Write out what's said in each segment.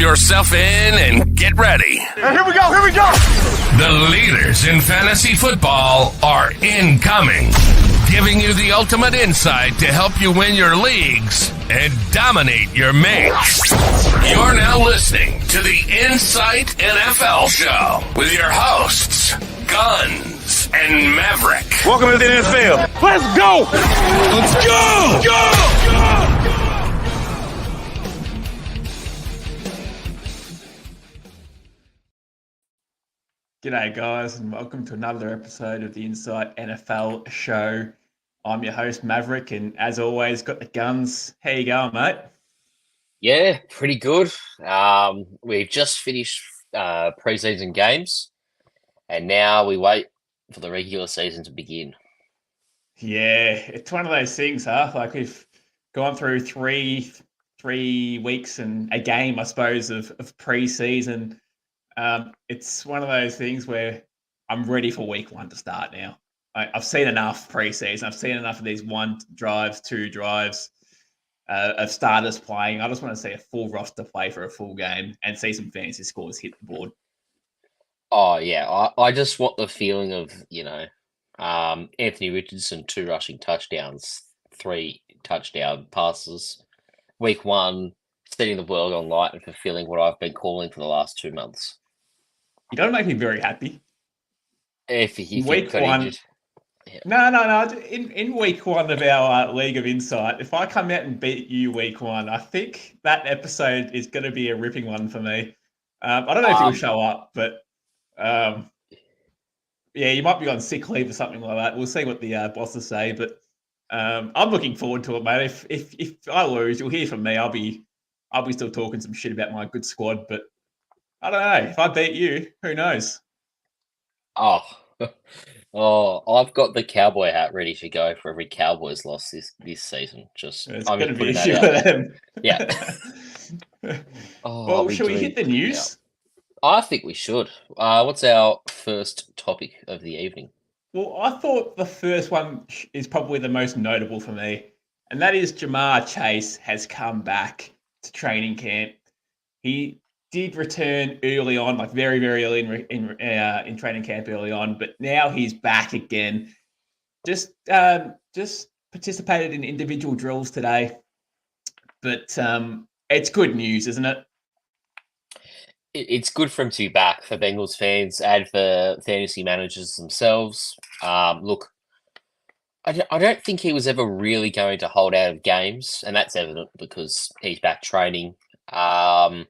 yourself in and get ready. And here we go. The leaders in fantasy football are incoming, giving you the ultimate insight to help you win your leagues and dominate your mates. You're now listening to the Insight NFL Show with your hosts, Guns and Maverick. Welcome to the NFL. Let's go. G'day guys, and welcome to another episode of the Insight NFL Show. I'm your host Maverick, and as always, got the Guns. How you going, mate? Yeah, pretty good. We've just finished preseason games, and now we wait for the regular season to begin. Yeah, it's one of those things, huh? Like we've gone through three weeks and a game, I suppose, of preseason. It's one of those things where I'm ready for week one to start now. I've seen enough preseason. I've seen enough of these 1 drives, 2 drives of starters playing. I just want to see a full roster play for a full game and see some fantasy scores hit the board. Oh, yeah. I just want the feeling of, Anthony Richardson, 2 rushing touchdowns, 3 touchdown passes. Week one, setting the world on light and fulfilling what I've been calling for the last 2 months. You don't make me very happy. If you week one, yeah. No. In week one of our League of Insight, if I come out and beat you week one, I think that episode is going to be a ripping one for me. I don't know if you'll show up, but yeah, you might be on sick leave or something like that. We'll see what the bosses say, but I'm looking forward to it, mate. If I lose, you'll hear from me. I'll be still talking some shit about my good squad, but I don't know. If I beat you, who knows? Oh, I've got the cowboy hat ready to go for every Cowboys loss this season. It's going to be a issue for them. Yeah. Well, should we hit the news? Yeah. I think we should. What's our first topic of the evening? Well, I thought the first one is probably the most notable for me, and that is Jamar Chase has come back to training camp. He did return early on, like very, very early in training camp early on, but now he's back again. Just participated in individual drills today, but it's good news, isn't it? It's good for him to be back for Bengals fans and for fantasy managers themselves. Look, I don't think he was ever really going to hold out of games, and that's evident because he's back training. I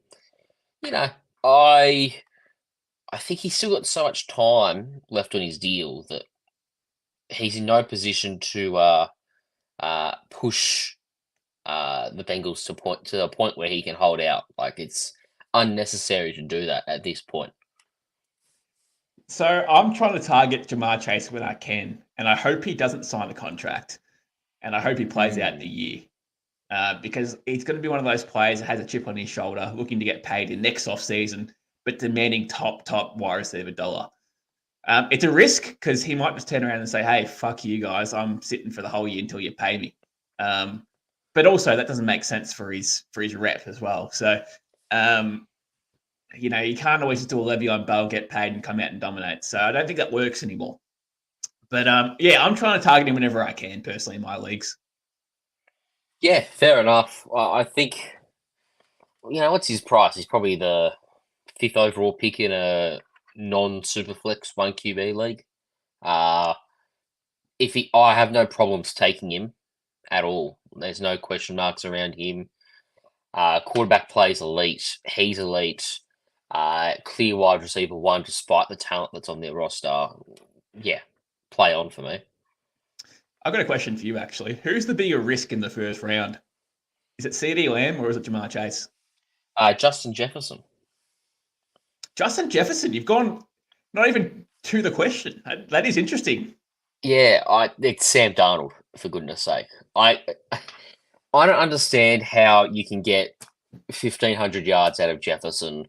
think he's still got so much time left on his deal that he's in no position to push the Bengals to the point where he can hold out. Like, it's unnecessary to do that at this point. So I'm trying to target Jamar Chase when I can, and I hope he doesn't sign a contract, and I hope he plays out the year. Because he's going to be one of those players that has a chip on his shoulder, looking to get paid in next offseason, but demanding top wide receiver dollar. It's a risk because he might just turn around and say, hey, fuck you guys, I'm sitting for the whole year until you pay me. But also that doesn't make sense for his rep as well. So, you can't always just do a Le'Veon Bell, get paid and come out and dominate. So I don't think that works anymore. But yeah, I'm trying to target him whenever I can personally in my leagues. Yeah, fair enough. I think, what's his price? He's probably the 5th overall pick in a non-Superflex 1 QB league. I have no problems taking him at all. There's no question marks around him. Quarterback plays elite. He's elite. Clear wide receiver 1 despite the talent that's on their roster. Yeah, play on for me. I've got a question for you, actually. Who's the bigger risk in the first round? Is it CeeDee Lamb or is it Jamar Chase? Justin Jefferson. Justin Jefferson, you've gone not even to the question. That is interesting. Yeah, it's Sam Darnold, for goodness sake. I don't understand how you can get 1,500 yards out of Jefferson,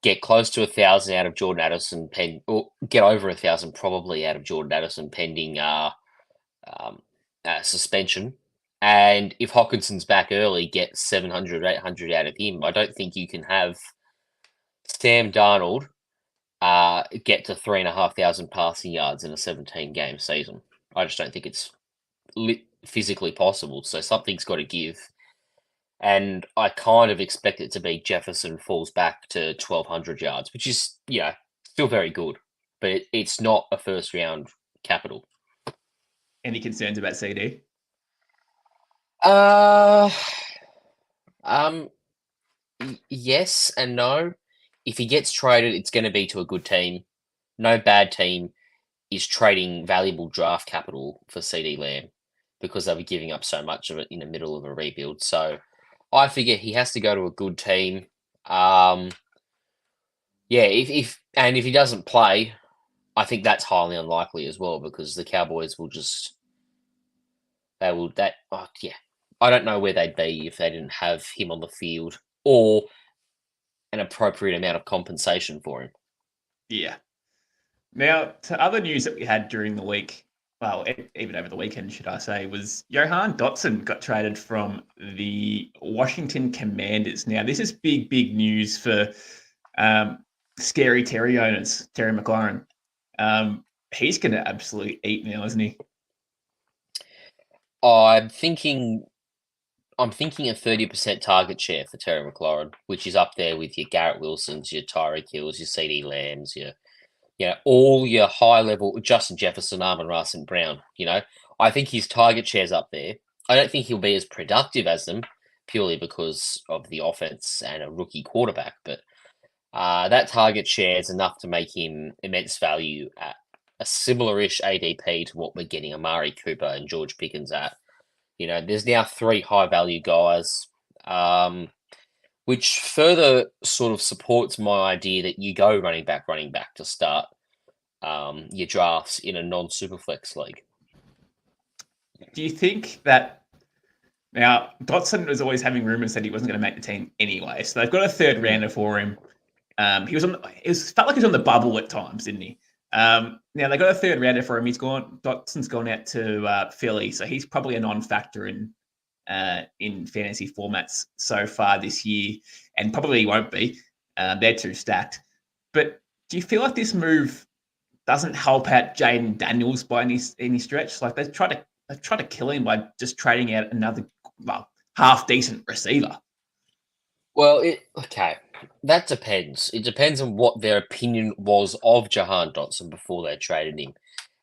get close to 1,000 out of Jordan Addison, or get over 1,000 probably out of Jordan Addison pending suspension, And if Hawkinson's back early, get 700, 800 out of him. I don't think you can have Sam Darnold get to 3,500 passing yards in a 17-game season. I just don't think it's physically possible. So something's got to give. And I kind of expect it to be Jefferson falls back to 1,200 yards, which is, still very good. But it's not a first-round capital. Any concerns about CD? Yes and no. If he gets traded, it's going to be to a good team. No bad team is trading valuable draft capital for CD Lamb because they'll be giving up so much of it in the middle of a rebuild. So I figure he has to go to a good team. If he doesn't play, I think that's highly unlikely as well because the Cowboys will just I don't know where they'd be if they didn't have him on the field or an appropriate amount of compensation for him. Yeah. Now, to other news that we had during the week, well, even over the weekend, should I say, was Johan Dotson got traded from the Washington Commanders. Now, this is big, big news for scary Terry owners, Terry McLaurin. He's going to absolutely eat now, isn't he? I'm thinking a 30% target share for Terry McLaurin, which is up there with your Garrett Wilsons, your Tyreek Hills, your CD Lambs, all your high level Justin Jefferson, Amon-Ra St. Brown. I think his target share's up there. I don't think he'll be as productive as them purely because of the offense and a rookie quarterback, but that target share is enough to make him immense value at a similar-ish ADP to what we're getting Amari Cooper and George Pickens at. There's now 3 high-value guys, which further sort of supports my idea that you go running back to start your drafts in a non-superflex league. Do you think that now Dotson was always having rumors that he wasn't going to make the team anyway, so they've got a third rounder for him. Felt like he was on the bubble at times, didn't he? Now they got a third rounder for him. Dotson's gone out to Philly, so he's probably a non-factor in fantasy formats so far this year, and probably won't be. They're too stacked. But do you feel like this move doesn't help out Jaden Daniels by any stretch? Like they try to kill him by just trading out another half decent receiver. Well, that depends. It depends on what their opinion was of Jahan Dotson before they traded him.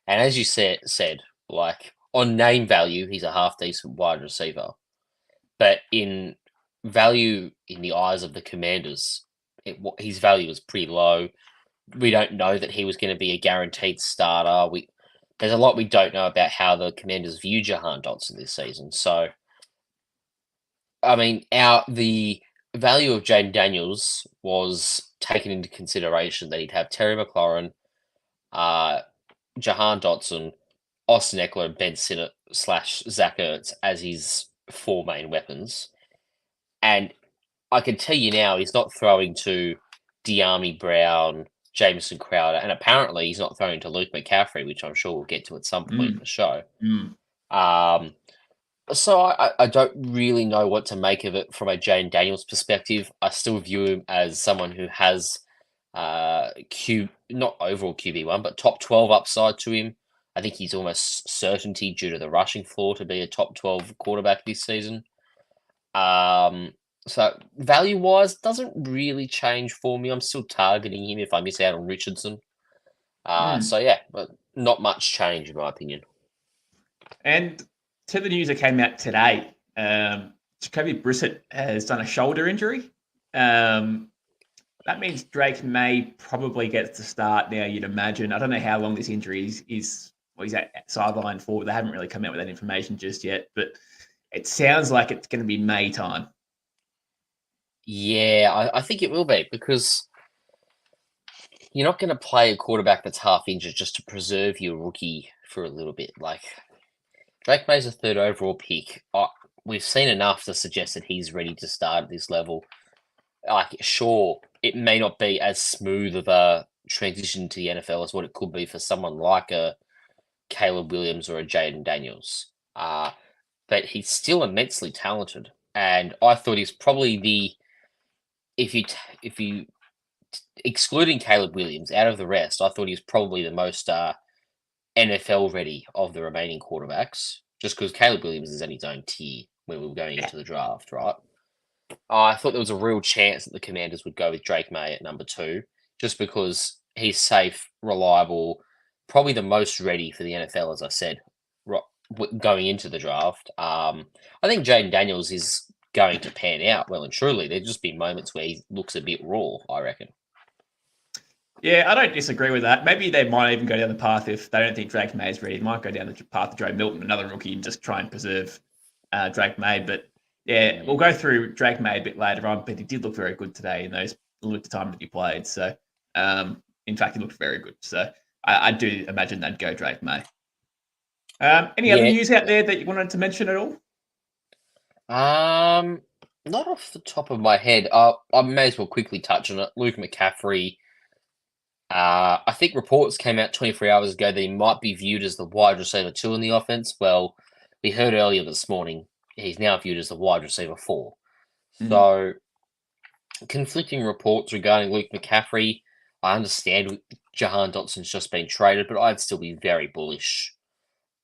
And as you said, like on name value, he's a half decent wide receiver. But in value in the eyes of the Commanders, his value is pretty low. We don't know that he was going to be a guaranteed starter. There's a lot we don't know about how the Commanders view Jahan Dotson this season. So, I mean, the value of Jaden Daniels was taken into consideration that he'd have Terry McLaurin, Jahan Dotson, Austin Eckler, Ben Sinnott / Zach Ertz as his 4 main weapons. And I can tell you now, he's not throwing to De'Ami Brown, Jamison Crowder, and apparently he's not throwing to Luke McCaffrey, which I'm sure we'll get to at some point in the show. So I don't really know what to make of it from a Jane Daniels perspective. I still view him as someone who has not overall QB1, but top 12 upside to him. I think he's almost certainty due to the rushing floor to be a top 12 quarterback this season. So value-wise, doesn't really change for me. I'm still targeting him if I miss out on Richardson. But not much change in my opinion. And to the news that came out today, Jacoby Brissett has done a shoulder injury. That means Drake may probably get to start now, you'd imagine. I don't know how long this injury is he's at sideline for. They haven't really come out with that information just yet, but it sounds like it's going to be May time. Yeah, I think it will be because you're not going to play a quarterback that's half injured just to preserve your rookie for a little bit. Like Drake May's a 3rd overall pick. We've seen enough to suggest that he's ready to start at this level. Like, sure, it may not be as smooth of a transition to the NFL as what it could be for someone like a Caleb Williams or a Jaden Daniels. but he's still immensely talented. And I thought he's probably if you excluding Caleb Williams out of the rest, I thought he was probably the most NFL ready of the remaining quarterbacks. Just because Caleb Williams is in his own tier when we were going into the draft, right? I thought there was a real chance that the Commanders would go with Drake May at number 2, just because he's safe, reliable, probably the most ready for the NFL, as I said, going into the draft. I think Jaden Daniels is going to pan out well and truly. There'd just be moments where he looks a bit raw, I reckon. Yeah, I don't disagree with that. Maybe they might even go down the path if they don't think Drake May is ready. They might go down the path of Joe Milton, another rookie, and just try and preserve Drake May. But yeah, we'll go through Drake May a bit later on, but he did look very good today in those little bit of time that he played. So, in fact, he looked very good. So I do imagine they'd go Drake May. Any other news out there that you wanted to mention at all? Not off the top of my head. I may as well quickly touch on it. Luke McCaffrey. I think reports came out 23 hours ago that he might be viewed as the wide receiver 2 in the offense. Well, we heard earlier this morning he's now viewed as the wide receiver 4. So, conflicting reports regarding Luke McCaffrey. I understand Jahan Dotson's just been traded, but I'd still be very bullish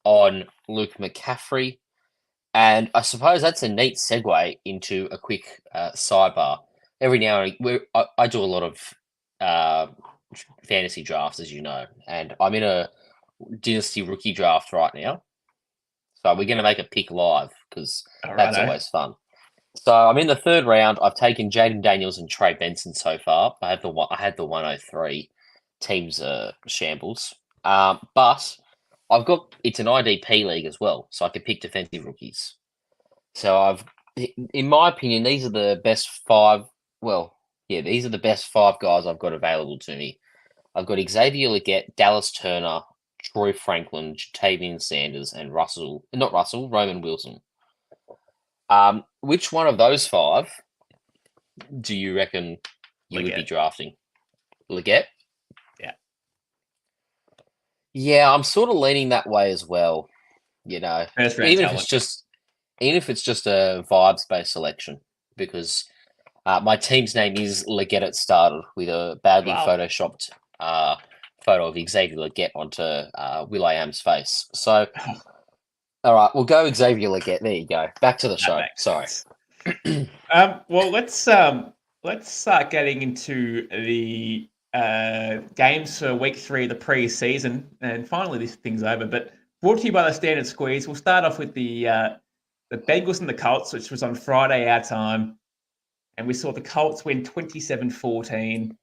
on Luke McCaffrey. And I suppose that's a neat segue into a quick sidebar. Every now and then, I do a lot of fantasy drafts, as you know, and I'm in a dynasty rookie draft right now. So we're going to make a pick live because that's always fun. So I'm in the 3rd round. I've taken Jaden Daniels and Trey Benson so far. I had the 103. Teams shambles, but it's an IDP league as well, so I can pick defensive rookies. So in my opinion, these are the best 5. Well, yeah, these are the best 5 guys I've got available to me. I've got Xavier Legette, Dallas Turner, Troy Franklin, Jatavian Sanders, and Roman Wilson. Which one of those 5 do you reckon you would be drafting? Legette? Yeah. Yeah, I'm sort of leaning that way as well. You know, even if it's just a vibes-based selection, because my team's name is Legette It Started with a badly photoshopped photo of Xavier Legette onto will.i.am's face. So, all right, we'll go Xavier Legette. There you go. Back to the show. Sorry. Well, let's start getting into the games for week 3 of the pre-season, and finally this thing's over. But brought to you by the Standard Squeeze. We'll start off with the Bengals and the Colts, which was on Friday our time, and we saw the Colts win 27-14.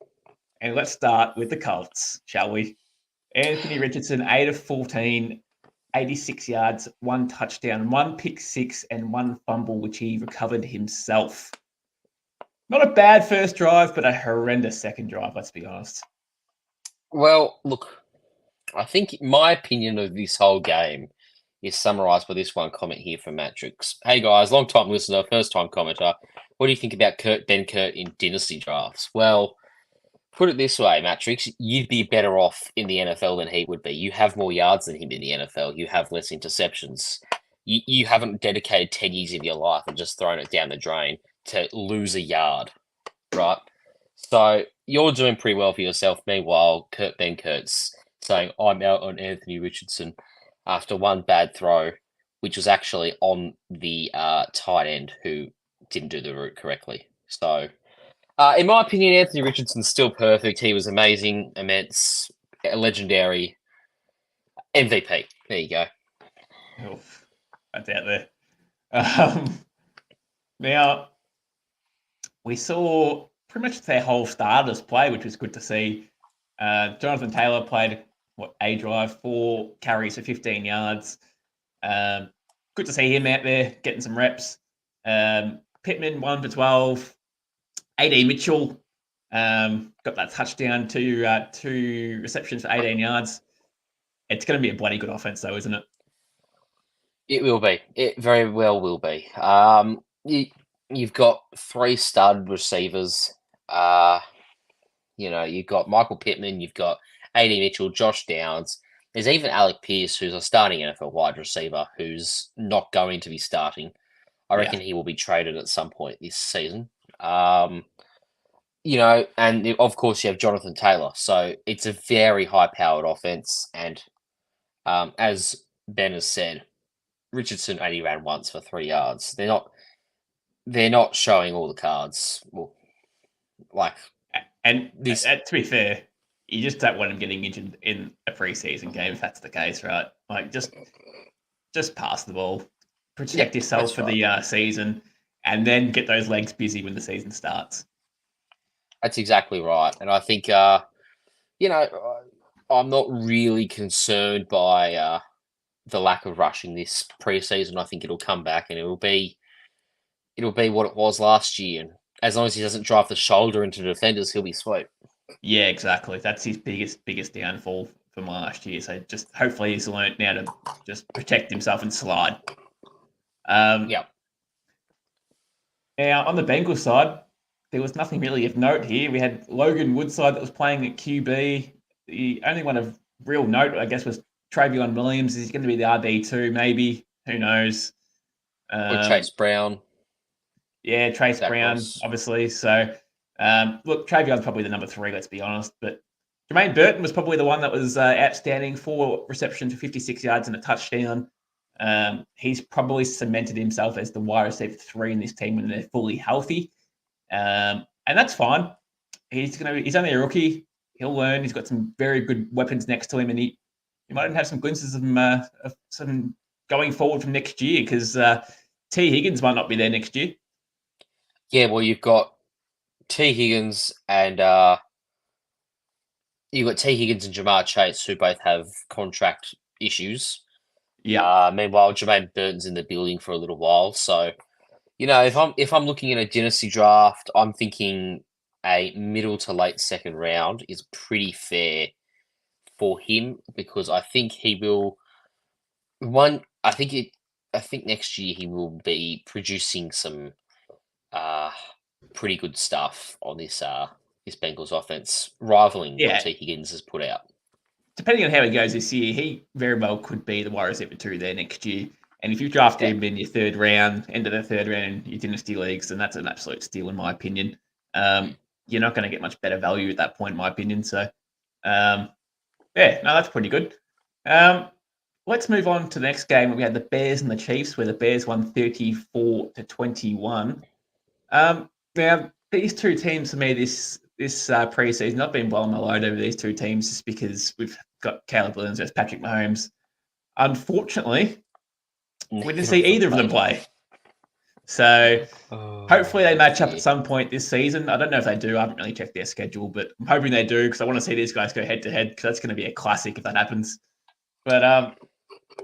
And let's start with the Colts, shall we? Anthony Richardson, 8 of 14, 86 yards, 1 touchdown, 1 pick 6, and 1 fumble, which he recovered himself. Not a bad first drive, but a horrendous second drive, let's be honest. Well, look, I think my opinion of this whole game is summarised by this one comment here from Matrix. Hey guys, long time listener, first time commenter. What do you think about Kurt Benkert in dynasty drafts? Well, put it this way, Matrix, you'd be better off in the NFL than he would be. You have more yards than him in the NFL. You have less interceptions. You haven't dedicated 10 years of your life and just thrown it down the drain to lose a yard, right? So you're doing pretty well for yourself. Meanwhile, Kurt Benkert's saying, I'm out on Anthony Richardson after 1 bad throw, which was actually on the tight end who didn't do the route correctly. So, in my opinion, Anthony Richardson's still perfect. He was amazing, immense, legendary, MVP. There you go. Oof, that's out there. Now, we saw pretty much their whole starters play, which was good to see. Jonathan Taylor played, a drive, 4 carries for 15 yards. Good to see him out there getting some reps. Pittman, 1 for 12. A.D. Mitchell got that touchdown, 2 receptions for 18 yards. It's going to be a bloody good offense, though, isn't it? It will be. It very well will be. You've got 3 started receivers. You've got Michael Pittman, you've got A.D. Mitchell, Josh Downs. There's even Alec Pierce, who's a starting NFL wide receiver, who's not going to be starting. I Yeah. reckon he will be traded at some point this season. And of course you have Jonathan Taylor. So it's a very high-powered offense. And as Ben has said, Richardson only ran once for 3 yards. They're not showing all the cards. Well, like And this. to be fair, you just don't want him getting injured in a preseason game if that's the case, right? Like just pass the ball, protect yourself for the season, and then get those legs busy when the season starts. That's exactly right. And I think I'm not really concerned by the lack of rushing this preseason. I think it'll come back and it'll be what it was last year. And as long as he doesn't drive the shoulder into the defenders, he'll be sweet. Yeah, exactly. That's his biggest downfall from last year. So just hopefully he's learned now to just protect himself and slide. Yeah. Now on the Bengals side, there was nothing really of note here. We had Logan Woodside that was playing at QB. The only one of real note, I guess, was Travion Williams. Is he going to be the RB2? Maybe. Who knows? Or Chase Brown. Yeah, Trace Brown, Ross. obviously. So, look, Travion's probably the number 3, let's be honest. But Jermaine Burton was probably the one that was outstanding, 4 receptions for 56 yards and a touchdown. He's probably cemented himself as the wide receiver 3 in this team when they're fully healthy. And that's fine. He's only a rookie. He'll learn. He's got some very good weapons next to him, and he might even have some glimpses of some going forward from next year because T. Higgins might not be there next year. Yeah, well, you've got T. Higgins and Jamar Chase, who both have contract issues. Yeah. Meanwhile, Jermaine Burton's in the building for a little while. So, if I'm looking at a dynasty draft, I'm thinking a middle to late second round is pretty fair for him because I think he will. I think next year he will be producing some pretty good stuff on this Bengals offense, rivaling what T. Higgins has put out. Depending on how he goes this year, he very well could be the wide receiver 2 there next year. And if you draft him in your third round, end of the third round in your dynasty leagues, then that's an absolute steal in my opinion. You're not going to get much better value at that point, in my opinion. So, that's pretty good. Let's move on to the next game. We had the Bears and the Chiefs, where the Bears won 34-21. Now, these two teams for me this preseason, I've been blowing my load over these two teams just because we've got Caleb Williams versus Patrick Mahomes. Unfortunately, we didn't see either of them play. So hopefully they match up at some point this season. I don't know if they do. I haven't really checked their schedule, but I'm hoping they do because I want to see these guys go head to head because that's going to be a classic if that happens. But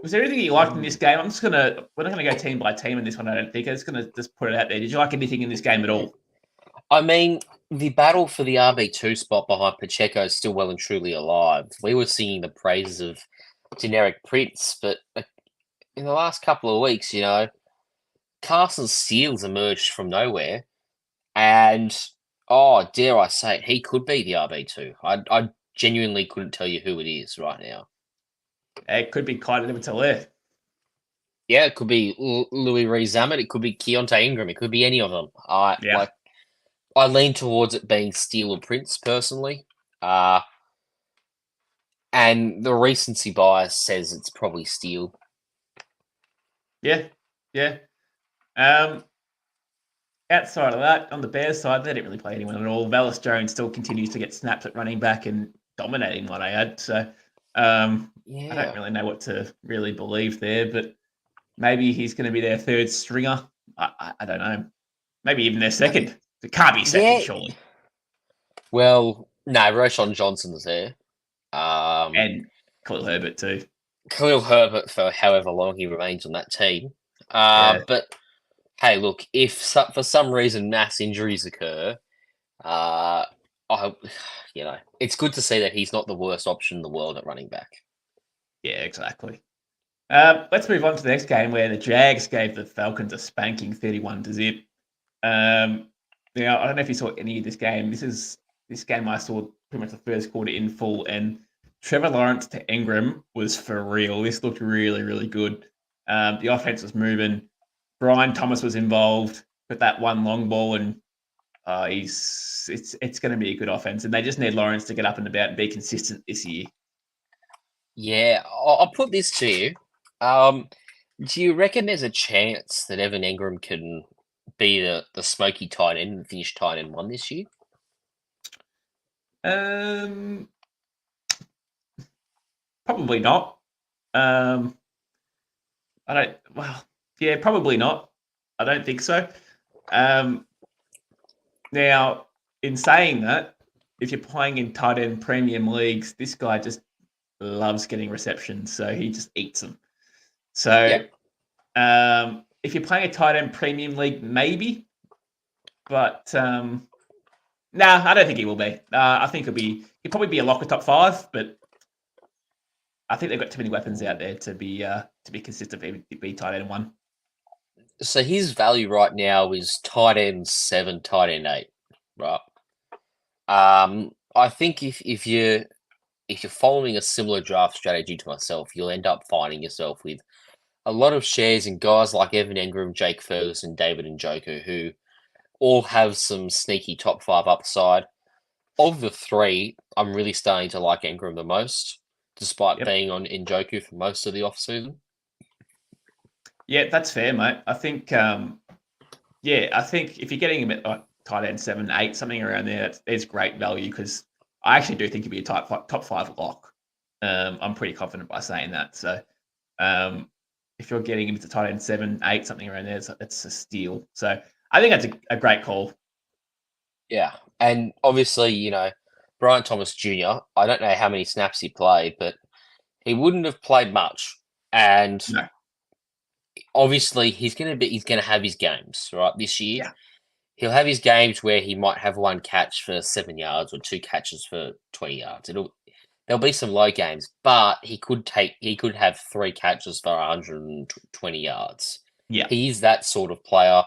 was there anything you liked in this game? We're not gonna go team by team in this one. I don't think. I'm just gonna put it out there. Did you like anything in this game at all? I mean, the battle for the RB2 spot behind Pacheco is still well and truly alive. We were singing the praises of generic Prince, but in the last couple of weeks, Carson Steele's emerged from nowhere, and dare I say it, he could be the RB2. I genuinely couldn't tell you who it is right now. It could be Clyde Edwards-Helaire. Yeah, it could be Louis Rees-Zammit. It could be Keontae Ingram. It could be any of them. I lean towards it being Steele or Prince personally. And the recency bias says it's probably Steele. Yeah. Outside of that, on the Bears side, they didn't really play anyone at all. Velus Jones still continues to get snaps at running back and dominating what I had. So I don't really know what to really believe there, but maybe he's going to be their third stringer. I don't know. Maybe even their second. It can't be second, surely. Well, no, Roshan Johnson's there. And Khalil Herbert too. Khalil Herbert for however long he remains on that team. But hey, look, if for some reason mass injuries occur, I hope, it's good to see that he's not the worst option in the world at running back. Yeah, exactly. Let's move on to the next game where the Jags gave the Falcons a spanking 31-0. Now, I don't know if you saw any of this game. This game I saw pretty much the first quarter in full, and Trevor Lawrence to Ingram was for real. This looked really, really good. The offense was moving. Brian Thomas was involved with that one long ball, and it's going to be a good offense. And they just need Lawrence to get up and about and be consistent this year. Yeah, I'll put this to you. Do you reckon there's a chance that Evan Engram can be the smoky tight end and finish tight end 1 this year? Probably not. I don't. Well, yeah, probably not. I don't think so. Now, in saying that, if you're playing in tight end premium leagues, this guy just loves getting receptions, so he just eats them. So, Yep. If you're playing a tight end premium league, maybe, but I don't think he will be. I think he'll probably be a locker top 5, but I think they've got too many weapons out there to be consistent to be tight end 1. So his value right now is tight end 7, tight end 8, right? I think if you're following a similar draft strategy to myself, you'll end up finding yourself with a lot of shares in guys like Evan Engram, Jake Ferguson, David Njoku, who all have some sneaky top 5 upside. Of the 3, I'm really starting to like Engram the most, despite being on Njoku for most of the offseason. Yeah, that's fair, mate. I think, I think if you're getting him at like tight end 7, 8, something around there, it's great value because I actually do think he'd be a top 5 lock. I'm pretty confident by saying that. So, if you're getting him to tight end 7, 8, something around there, it's a steal. So, I think that's a great call. Yeah, and obviously, Brian Thomas Jr., I don't know how many snaps he played, but he wouldn't have played much. And No. obviously, he's going to have his games, right, this year. Yeah. He'll have his games where he might have 1 catch for 7 yards or 2 catches for 20 yards. There'll be some low games, but he could have 3 catches for 120 yards. Yeah. He is that sort of player.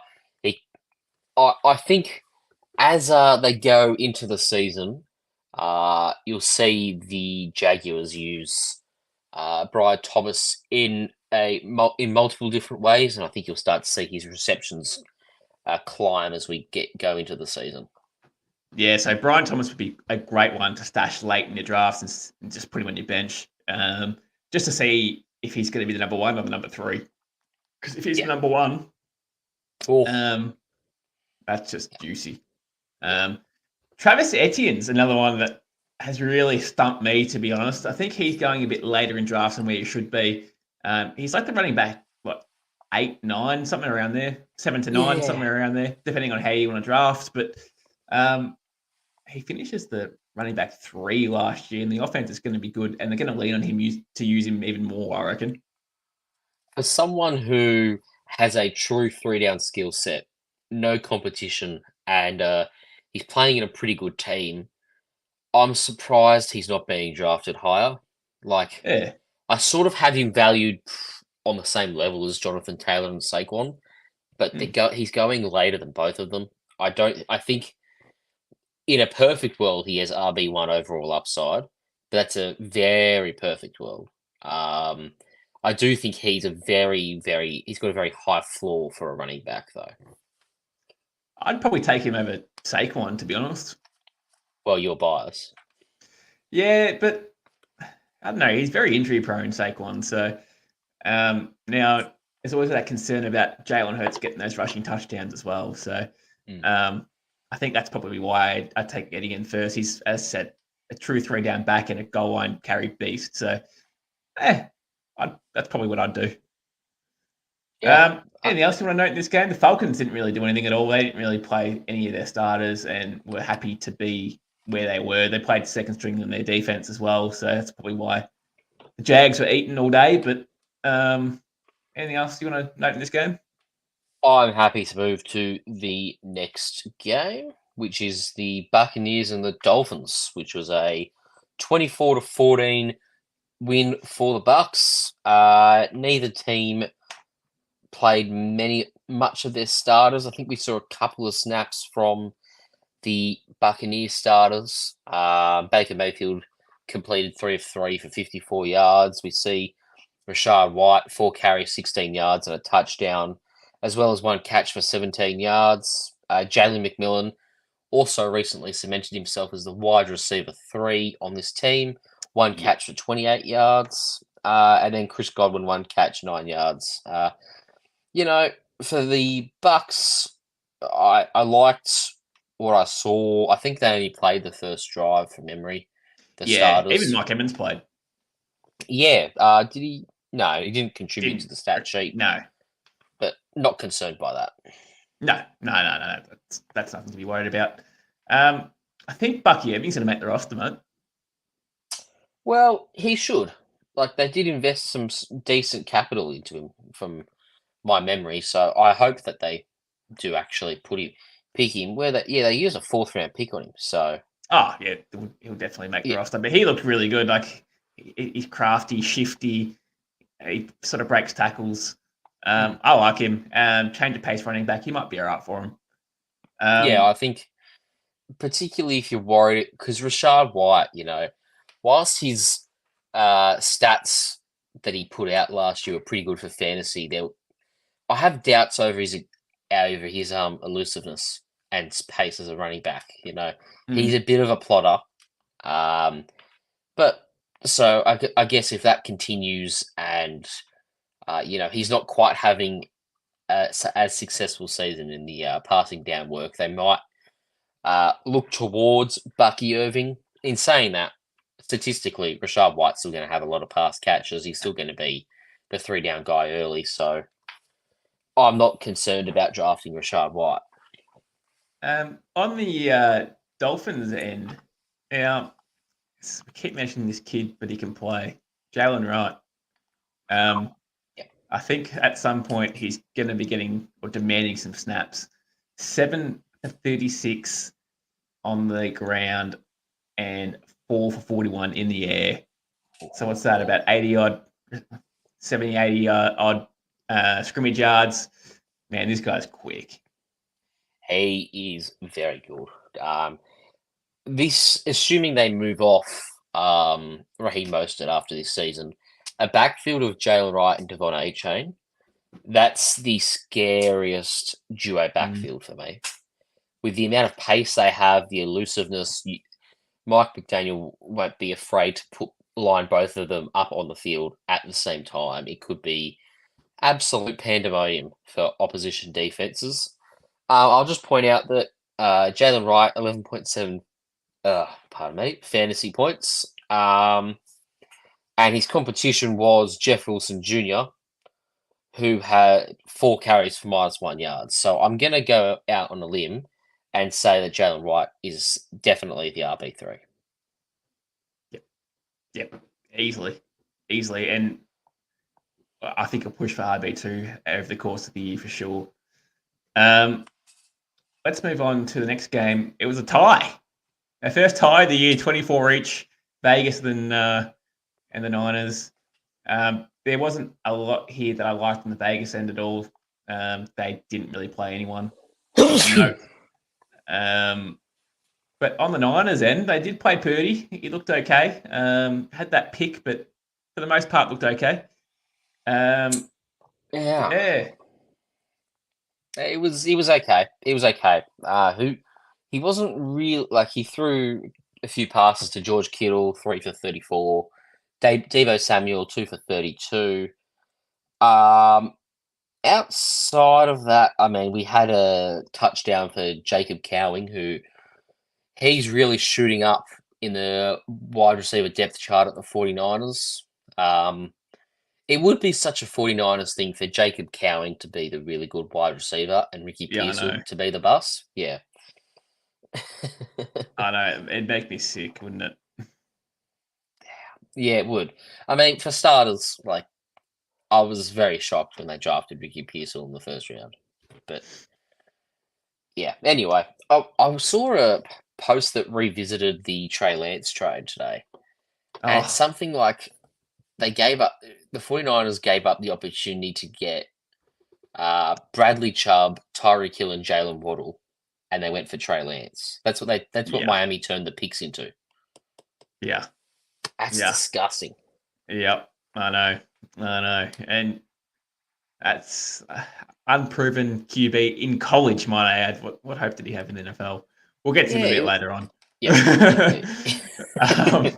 I think as they go into the season, you'll see the Jaguars use Brian Thomas in multiple different ways, and I think you'll start to see his receptions climb as we go into the season. Yeah, so Brian Thomas would be a great one to stash late in your drafts and just put him on your bench, just to see if he's going to be the number 1 or the number 3. Because if he's the number 1, that's just juicy. Travis Etienne's another one that has really stumped me, to be honest. I think he's going a bit later in drafts than where he should be. He's like the running back, 8, 9, something around there, 7 to 9, somewhere around there, depending on how you want to draft. But he finishes the running back 3 last year, and the offense is going to be good, and they're going to lean on him to use him even more, I reckon. For someone who has a true 3-down skill set, no competition, and he's playing in a pretty good team, I'm surprised he's not being drafted higher. I sort of have him valued on the same level as Jonathan Taylor and Saquon, but he's going later than both of them. I think in a perfect world, he has RB1 overall upside, but that's a very perfect world. I do think he's he's got a very high floor for a running back, though. I'd probably take him over Saquon, to be honest. Well, you're biased. Yeah, but I don't know. He's very injury prone, Saquon. So now there's always that concern about Jalen Hurts getting those rushing touchdowns as well. So I think that's probably why I take Etienne first. He's, as I said, a true 3-down back and a goal line carry beast. So that's probably what I'd do. Yeah. Anything else you want to note in this game? The Falcons didn't really do anything at all. They didn't really play any of their starters and were happy to be where they were. They played second string in their defense as well. So that's probably why the Jags were eating all day. But anything else you want to note in this game? I'm happy to move to the next game, which is the Buccaneers and the Dolphins, which was a 24-14 win for the Bucs. Neither team played much of their starters. I think we saw a couple of snaps from the Buccaneers starters. Baker Mayfield completed 3 of 3 for 54 yards. We see Rashad White, 4 carries, 16 yards and a touchdown, as well as 1 catch for 17 yards. Jalen McMillan also recently cemented himself as the wide receiver 3 on this team. 1 catch for 28 yards. And then Chris Godwin, 1 catch, 9 yards. For the Bucks, I liked what I saw. I think they only played the first drive from memory. The starters. Even Mike Evans played. Yeah. Did he? No, he didn't contribute to the stat sheet. No. But not concerned by that. No. That's nothing to be worried about. I think Bucky Evans going to make the roster, mate. Well, he should. Like, they did invest some decent capital into him from my memory, so I hope that they do actually pick him. They use a 4th round pick on him, so. Oh, yeah, he'll definitely make the roster. But he looked really good. Like, he's crafty, shifty. He sort of breaks tackles. I like him. Change of pace running back. He might be all right for him. I think particularly if you're worried, because Rashad White, whilst his stats that he put out last year were pretty good for fantasy, I have doubts over his elusiveness and pace as a running back. He's a bit of a plotter, but so I guess if that continues and he's not quite having as successful season in the passing down work, they might look towards Bucky Irving. In saying that, statistically, Rashad White's still going to have a lot of pass catches. He's still going to be the 3-down guy early, so I'm not concerned about drafting Rashad White. On the Dolphins end, we keep mentioning this kid, but he can play. Jalen Wright. I think at some point he's going to be getting or demanding some snaps. 7 of 36 on the ground and 4 for 41 in the air. So what's that? About 70, 80 odd scrimmage yards. Man, this guy's quick. He is very good. Assuming they move off Raheem Mostert after this season, a backfield of Jalen Wright and Devon A-Chain, that's the scariest duo backfield for me. With the amount of pace they have, the elusiveness, Mike McDaniel won't be afraid to line both of them up on the field at the same time. It could be absolute pandemonium for opposition defenses. I'll just point out that Jalen Wright, 11.7 fantasy points. And his competition was Jeff Wilson Jr., who had 4 carries for -1 yard. So I'm going to go out on a limb and say that Jalen Wright is definitely the RB3. Yep. Easily. And I think I'll push for RB2 over the course of the year for sure. Let's move on to the next game. It was a tie. Our first tie of the year, 24 each. Vegas and the Niners. There wasn't a lot here that I liked on the Vegas end at all. They didn't really play anyone. But on the Niners end, they did play Purdy. He looked okay. Had that pick, but for the most part looked okay. Yeah. It was okay. It was okay. He wasn't real. Like, he threw a few passes to George Kittle, 3 for 34. Deebo Samuel, 2 for 32. Outside of that, I mean, we had a touchdown for Jacob Cowing, who he's really shooting up in the wide receiver depth chart at the 49ers. It would be such a 49ers thing for Jacob Cowing to be the really good wide receiver and Ricky Pearson to be the bus. Yeah. I know. It'd make me sick, wouldn't it? Yeah, it would. I mean, for starters, like, I was very shocked when they drafted Ricky Pearson in the first round. But, yeah. Anyway, I saw a post that revisited the Trey Lance trade today. And it's something like the 49ers gave up the opportunity to get Bradley Chubb, Tyreek Hill, and Jalen Waddle, and they went for Trey Lance. That's what Miami turned the picks into. Yeah. That's Yeah. disgusting. Yep. I know. And that's unproven QB in college, might I add. What hope did he have in the NFL? We'll get to him a bit later on. Yeah. um,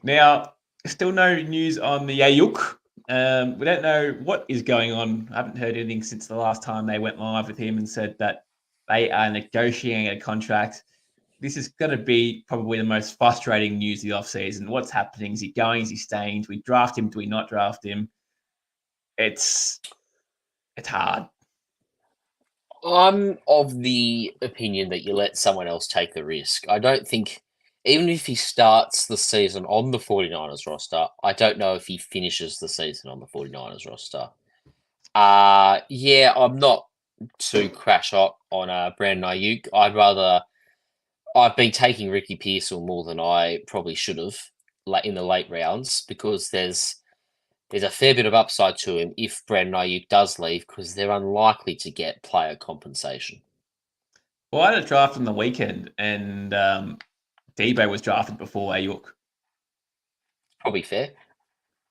now, still no news on the Ayuk. We don't know what is going on. I haven't heard anything since the last time they went live with him and said that they are negotiating a contract. This is going to be probably the most frustrating news of the offseason. What's happening? Is he going? Is he staying? Do we draft him? Do we not draft him? It's hard. I'm of the opinion that you let someone else take the risk. I don't think, even if he starts the season on the 49ers roster, I don't know if he finishes the season on the 49ers roster. Yeah, I'm not too crash hot on Brandon Ayuk. I've been taking Ricky Pearsall more than I probably should have in the late rounds because there's a fair bit of upside to him if Brandon Ayuk does leave because they're unlikely to get player compensation. Well, I had a draft on the weekend, and Debo was drafted before Ayuk. Probably fair.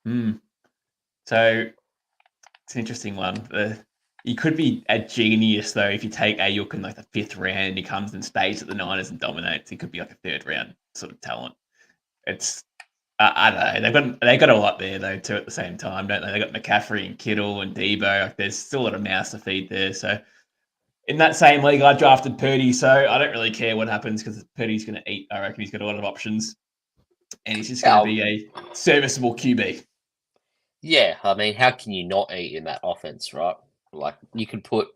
So it's an interesting one. You could be a genius though if you take Ayuk in like the 5th round and he comes and stays at the Niners and dominates. He could be like a 3rd round sort of talent. It's I don't know. They got a lot there though too at the same time, don't they? They got McCaffrey and Kittle and Debo. Like, there's still a lot of mouths to feed there. So in that same league, I drafted Purdy, so I don't really care what happens because Purdy's going to eat. I reckon he's got a lot of options, and he's just going to be a serviceable QB. Yeah, I mean, how can you not eat in that offense, right? Like you could put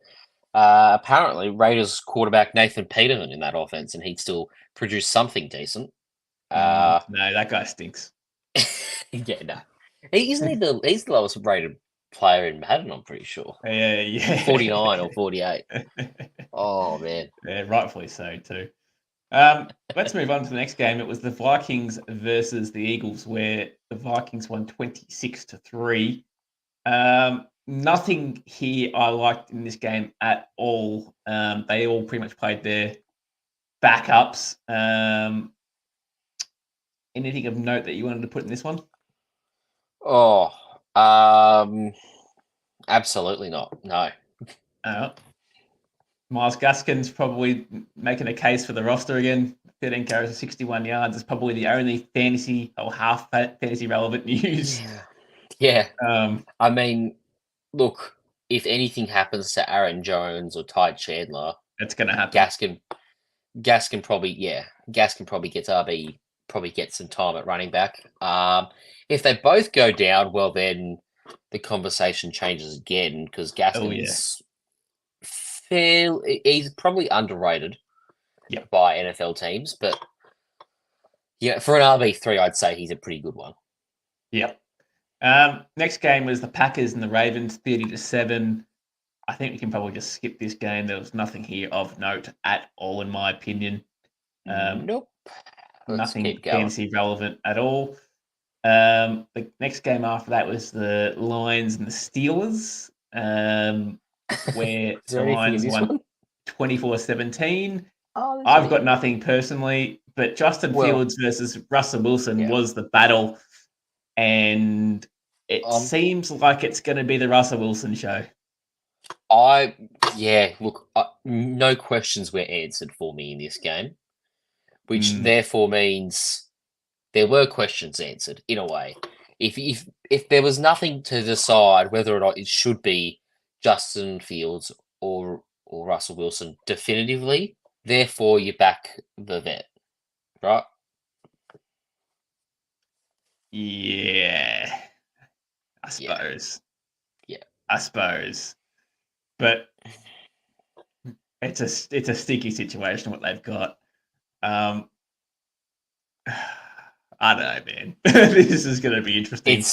apparently Raiders quarterback Nathan Peterman in that offense, and he'd still produce something decent. No, that guy stinks. Yeah, no, he's the lowest rated player in Madden. I'm pretty sure. Yeah. 49 or 48. Oh man. Yeah, rightfully so too. Let's move on to the next game. It was the Vikings versus the Eagles, where the Vikings won 26-3. Nothing here I liked in this game at all. They all pretty much played their backups. Anything of note that you wanted to put in this one? Oh, absolutely not. No. Miles Gaskin's probably making a case for the roster again. 13 carries, 61 yards. It's probably the only fantasy or half fantasy relevant news. Yeah. I mean, look, if anything happens to Aaron Jones or Ty Chandler, it's going to happen. Gaskin probably gets RB, probably gets some time at running back. If they both go down, well, then the conversation changes again because Gaskin's he's probably underrated by NFL teams, but yeah, for an RB3, I'd say he's a pretty good one. Yep. Next game was the Packers and the Ravens, 30-7. I think we can probably just skip this game. There was nothing here of note at all, in my opinion. Nope. Nothing fantasy relevant at all. The next game after that was the Lions and the Steelers, where the Lions won 24-17. I've got nothing personally, but Justin Fields versus Russell Wilson was the battle, and it seems like it's going to be the Russell Wilson show. No questions were answered for me in this game, which therefore means there were questions answered in a way. If there was nothing to decide whether or not it should be Justin Fields or Russell Wilson definitively, therefore you back the vet, right? Yeah, I suppose. Yeah. I suppose. But it's a sticky situation what they've got. I don't know, man. This is going to be interesting.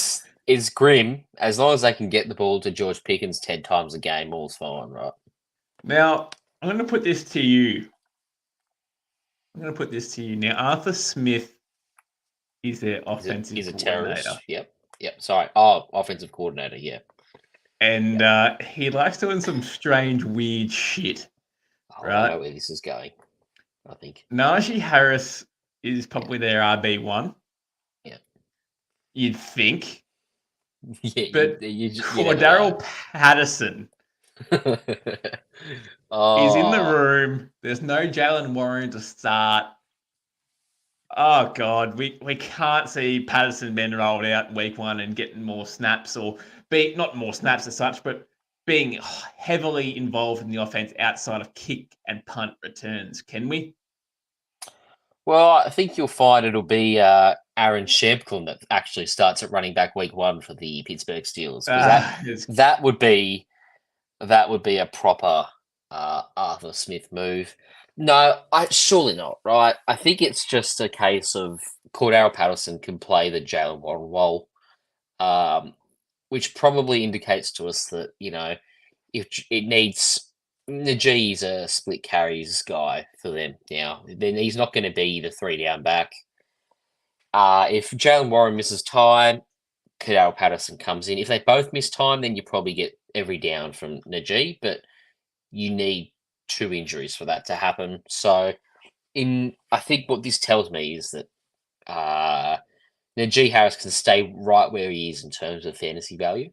It's grim. As long as they can get the ball to George Pickens 10 times a game, all's fine, right? Now, I'm going to put this to you. Now, Arthur Smith is their offensive He's a coordinator. terrorist. Yep. Sorry. Oh, offensive coordinator, yeah. And he likes doing some strange, weird shit. Right? I know where this is going, I think. Najee Harris is probably their RB1. You'd think, Yeah, but you never know. Cordero Patterson is in the Oh, room. There's no Jalen Warren to start. Oh God, we can't see Patterson being rolled out in week one and getting more snaps, or be not more snaps as such, but being heavily involved in the offense outside of kick and punt returns. Can we? well, I think you'll find it'll be Aaron Shempkin that actually starts at running back week one for the Pittsburgh Steelers, because It's that would be a proper Arthur Smith move. No, I surely not. Right? I think it's just a case of Cordero Patterson can play the Jalen Warren role, which probably indicates to us that if it needs. Najee's a split carries guy for them now. Then he's not going to be the 3-down back. If Jalen Warren misses time, Cordero Patterson comes in. If they both miss time, then you probably get every down from Najee, but you need 2 injuries for that to happen. So, I think what this tells me is that Najee Harris can stay right where he is in terms of fantasy value.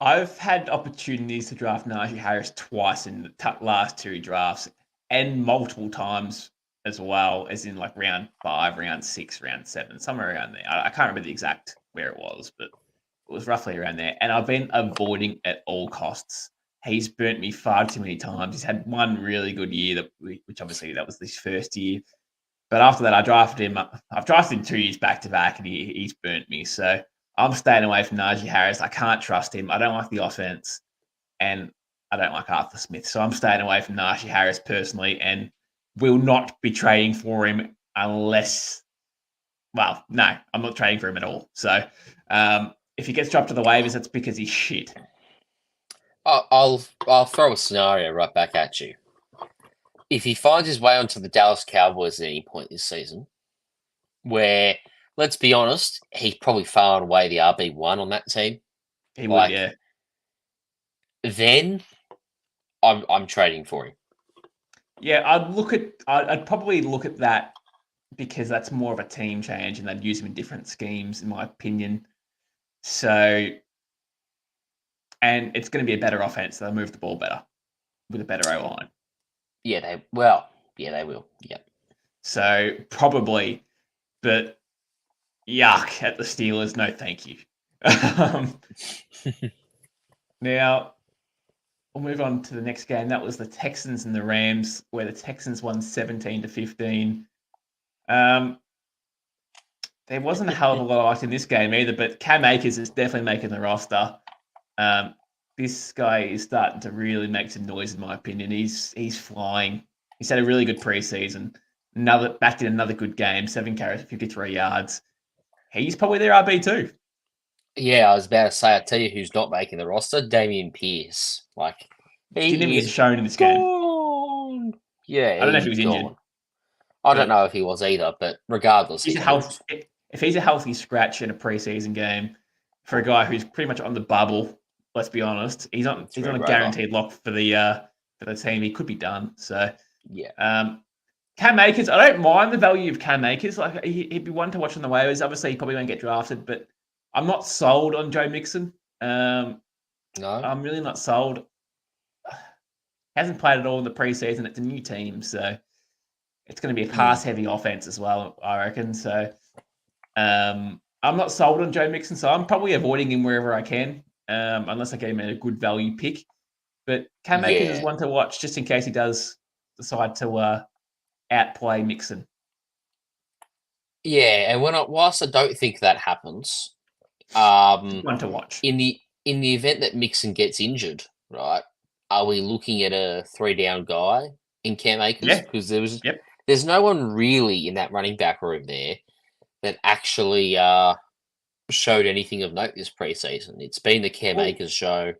I've had opportunities to draft Najee Harris twice in the last 2 drafts, and multiple times as well, as in like round 5, round 6, round 7, somewhere around there. I can't remember the exact where it was, but it was roughly around there. And I've been avoiding at all costs. He's burnt me far too many times. He's had one really good year, which obviously that was his first year. But after that, I drafted him. I've drafted him 2 years back to back, and he's burnt me. So I'm staying away from Najee Harris. I can't trust him. I don't like the offense, and I don't like Arthur Smith. So I'm staying away from Najee Harris personally, and will not be trading for him unless. Well, no, I'm not trading for him at all. So if he gets dropped to the waivers, that's because he's shit. I'll throw a scenario right back at you. If he finds his way onto the Dallas Cowboys at any point this season, where, let's be honest, he's probably far and away the RB1 on that team. He would, yeah. Then I'm trading for him. Yeah, I'd probably look at that because that's more of a team change, and they'd use him in different schemes, in my opinion. So, and it's going to be a better offense. They'll move the ball better with a better O-line. Yeah, they will. Yeah. So probably, but yuck at the Steelers. No, thank you. Now we'll move on to the next game. That was the Texans and the Rams, where the Texans won 17-15. There wasn't a hell of a lot I liked in this game either, but Cam Akers is definitely making the roster. This guy is starting to really make some noise, in my opinion. He's flying. He's had a really good preseason. Back in another good game, 7 carries, 53 yards. He's probably their RB2. Yeah, I was about to say, I tell you who's not making the roster, Damian Pierce. He didn't even get shown in this game. Yeah, I don't know if he was injured. I don't know if he was either, but regardless, if he's a healthy scratch in a preseason game for a guy who's pretty much on the bubble, let's be honest, he's on a guaranteed lock for the team. He could be done. So yeah. Cam Akers, I don't mind the value of Cam Akers. Like he'd be one to watch on the waivers. Obviously, he probably won't get drafted, but I'm not sold on Joe Mixon. No, I'm really not sold. Hasn't played at all in the preseason. It's a new team, so it's going to be a pass-heavy offense as well, I reckon. So I'm not sold on Joe Mixon, so I'm probably avoiding him wherever I can, unless I get him at a good value pick. But Cam Akers is one to watch just in case he does decide to outplay Mixon. Yeah, and whilst I don't think that happens, one to watch. In the event that Mixon gets injured, right? Are we looking at a 3-down guy in Cam Akers? Yeah. Because there's no one really in that running back room there that actually showed anything of note this preseason. It's been the Cam Akers show.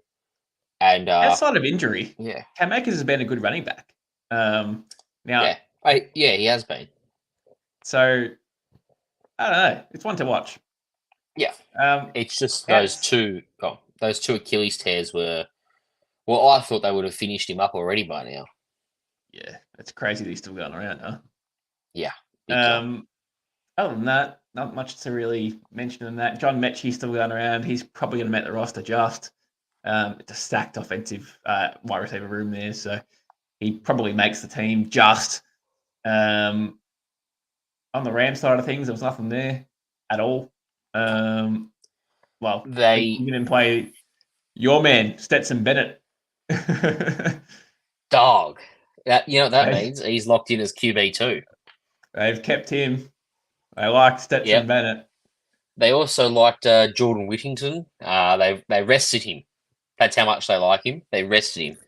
And outside of injury, yeah, Cam Akers has been a good running back. Now, he has been. So I don't know. It's one to watch. Yeah. It's just those two Achilles tears were. Well, I thought they would have finished him up already by now. Yeah, it's crazy that he's still going around, huh? Yeah. Other than that, not much to really mention in that. John Mechie's still going around. He's probably going to make the roster just. It's a stacked offensive wide receiver room there, so he probably makes the team just. On the Rams side of things, there was nothing there at all. Well, They you can play your man, Stetson Bennett. dog. You know what that They- means? He's locked in as QB2. They've kept him. They like Stetson Yep. Bennett. They also liked Jordan Whittington. They rested him. That's how much they like him. They rested him.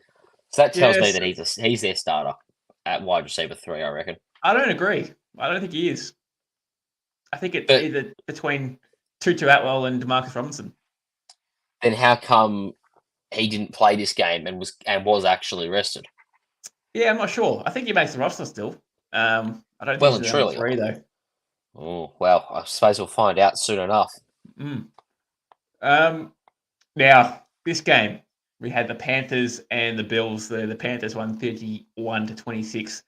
So that tells me Yes. that he's their starter at wide receiver 3, I reckon. I don't agree. I don't think he is. I think it's But- either between Tutu Atwell and Demarcus Robinson. Then how come he didn't play this game and was actually rested? Yeah, I'm not sure. I think he makes the roster still. I don't Well think and he's the number truly. 3 though. Oh, well, I suppose we'll find out soon enough. Now, this game, we had the Panthers and the Bills. The Panthers won 31-26.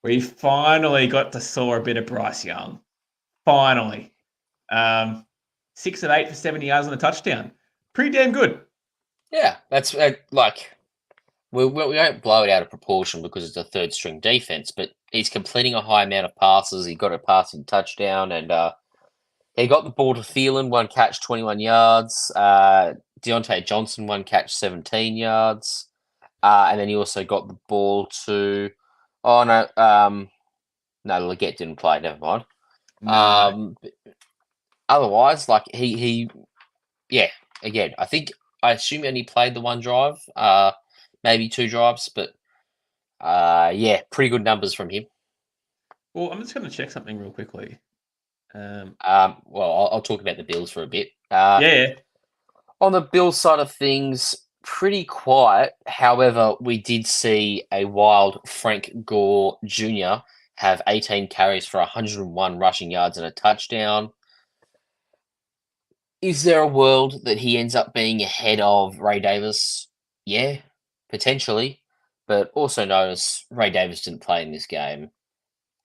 We finally got to saw a bit of Bryce Young. Finally. 6 of 8 for 70 yards and a touchdown. Pretty damn good. Yeah, that's we won't blow it out of proportion because it's a third string defense, but he's completing a high amount of passes. He got a passing touchdown, and he got the ball to Thielen, 1 catch, 21 yards. Deontay Johnson, 1 catch, 17 yards. And then he also got the ball to no, Leggett didn't play, never mind. No. Otherwise, like again, I assume he only played the 1 drive, maybe 2 drives, but pretty good numbers from him. Well, I'm just going to check something real quickly. Well, I'll talk about the Bills for a bit. Yeah. On the Bills side of things, pretty quiet. However, we did see a wild Frank Gore Jr. have 18 carries for 101 rushing yards and a touchdown. Is there a world that he ends up being ahead of Ray Davis? Yeah, potentially. But also notice Ray Davis didn't play in this game,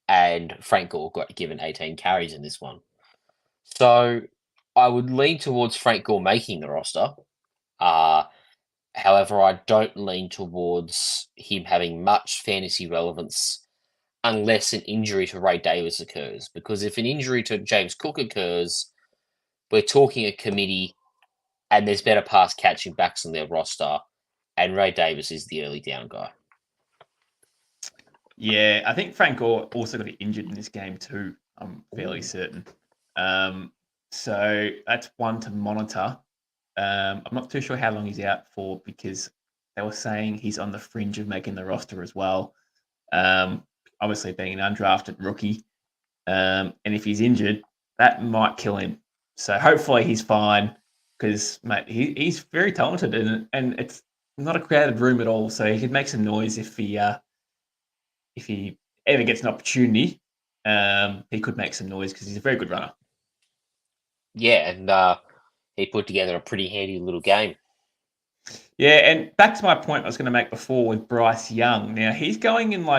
and Frank Gore got given 18 carries in this one. So I would lean towards Frank Gore making the roster. However, I don't lean towards him having much fantasy relevance unless an injury to Ray Davis occurs. Because if an injury to James Cook occurs, we're talking a committee and there's better pass catching backs on their roster, and Ray Davis is the early down guy. Yeah, I think Frank Gore also got injured in this game too. I'm fairly certain. So that's one to monitor. I'm not too sure how long he's out for because they were saying he's on the fringe of making the roster as well. Obviously being an undrafted rookie. And if he's injured, that might kill him. So hopefully he's fine because, mate, he's very talented and it's not a crowded room at all. So he could make some noise if he ever gets an opportunity. He could make some noise because he's a very good runner. Yeah, and he put together a pretty handy little game. Yeah, and back to my point I was going to make before with Bryce Young. Now, he's going in 2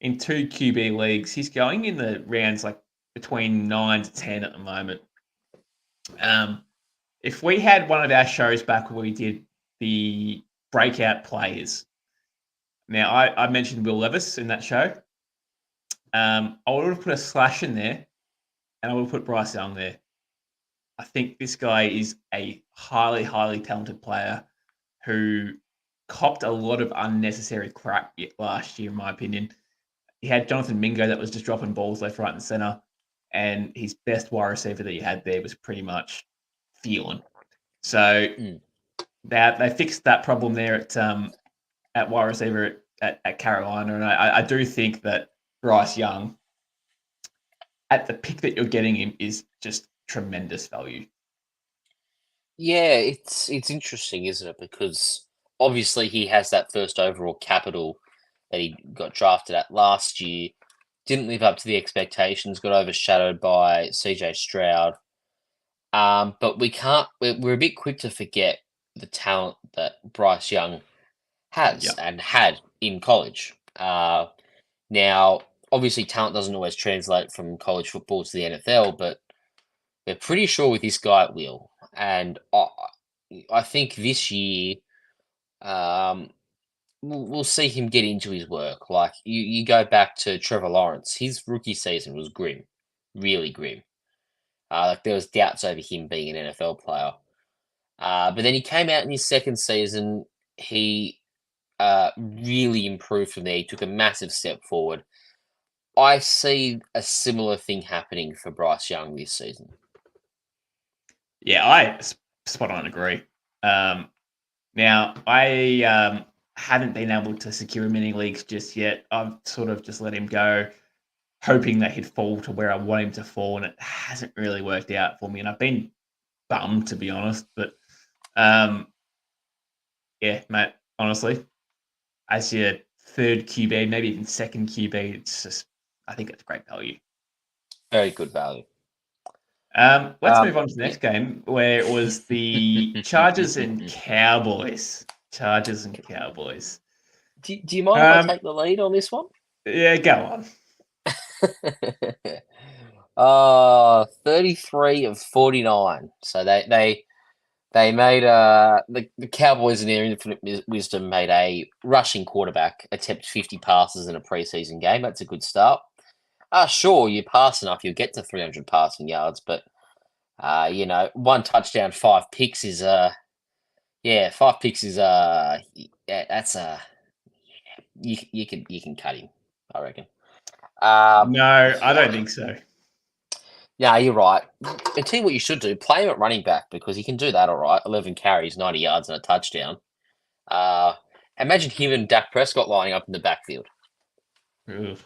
QB leagues. He's going in the rounds between 9 to 10 at the moment. If we had one of our shows back where we did the breakout players, now I mentioned Will Levis in that show. I would have put a slash in there, and I would have put Bryce Young there. I think this guy is a highly, highly talented player who copped a lot of unnecessary crap last year, in my opinion. He had Jonathan Mingo that was just dropping balls left, right, and center, and his best wide receiver that he had there was pretty much Thielen. So they fixed that problem there at wide receiver at Carolina, and I do think that Bryce Young, at the pick that you're getting him, is just tremendous value. Yeah, it's interesting, isn't it? Because obviously he has that first overall capital that he got drafted at last year. Didn't live up to the expectations, got overshadowed by CJ Stroud. But we're a bit quick to forget the talent that Bryce Young has and had in college. Now, obviously talent doesn't always translate from college football to the NFL, but they're pretty sure with this guy it will. And I think this year, um, we'll see him get into his work. Like you go back to Trevor Lawrence, his rookie season was grim, really grim. Like there was doubts over him being an NFL player. But then he came out in his second season. He really improved from there. He took a massive step forward. I see a similar thing happening for Bryce Young this season. Yeah, I spot on agree. Now, I haven't been able to secure him in any leagues just yet. I've sort of just let him go, hoping that he'd fall to where I want him to fall, and it hasn't really worked out for me. And I've been bummed, to be honest. But yeah, mate, honestly, as your third QB, maybe even second QB, it's just, I think it's great value. Very good value. Let's move on to the next game, where it was the Chargers and Cowboys. Chargers and Cowboys. Do you mind if I take the lead on this one? Yeah, go on. 33 of 49. So they made the Cowboys in their infinite wisdom made a rushing quarterback attempt 50 passes in a preseason game. That's a good start. Sure, you pass enough, you'll get to 300 passing yards, but one touchdown, 5 picks is 5 picks is that's you can cut him, I reckon. No, I don't think so. Yeah, you're right. And tell you what you should do, play him at running back because he can do that all right. 11 carries, 90 yards and a touchdown. Imagine him and Dak Prescott lining up in the backfield. Oof,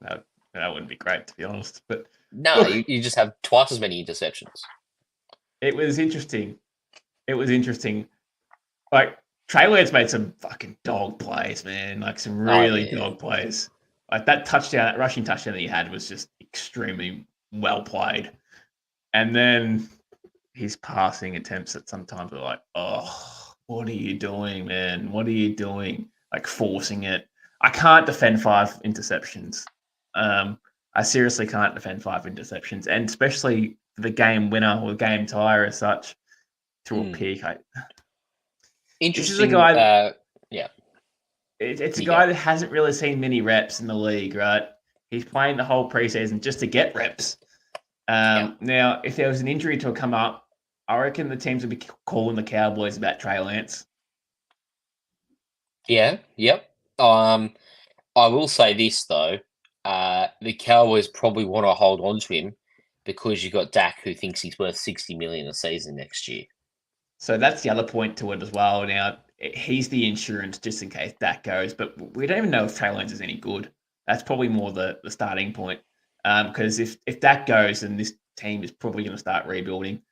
that wouldn't be great, to be honest. But no, you just have twice as many interceptions. It was interesting. Like, Trey Lance made some fucking dog plays, man. Like, some really dog plays. Like, that rushing touchdown that he had was just extremely well played. And then his passing attempts that sometimes were like, oh, what are you doing, man? What are you doing? Like, forcing it. I can't defend 5 interceptions. I seriously can't defend 5 interceptions. And especially the game winner or game tire as such through a pick. Interesting. This is a guy. Yeah. It's a guy that hasn't really seen many reps in the league, right? He's playing the whole preseason just to get reps. Now, if there was an injury to come up, I reckon the teams would be calling the Cowboys about Trey Lance. Yeah. Yep. I will say this though. The Cowboys probably want to hold on to him because you got Dak, who thinks he's worth $60 million a season next year. So that's the other point to it as well. Now, he's the insurance just in case Dak goes, but we don't even know if Trey Lance is any good. That's probably more the starting point. Because if Dak goes, then this team is probably going to start rebuilding.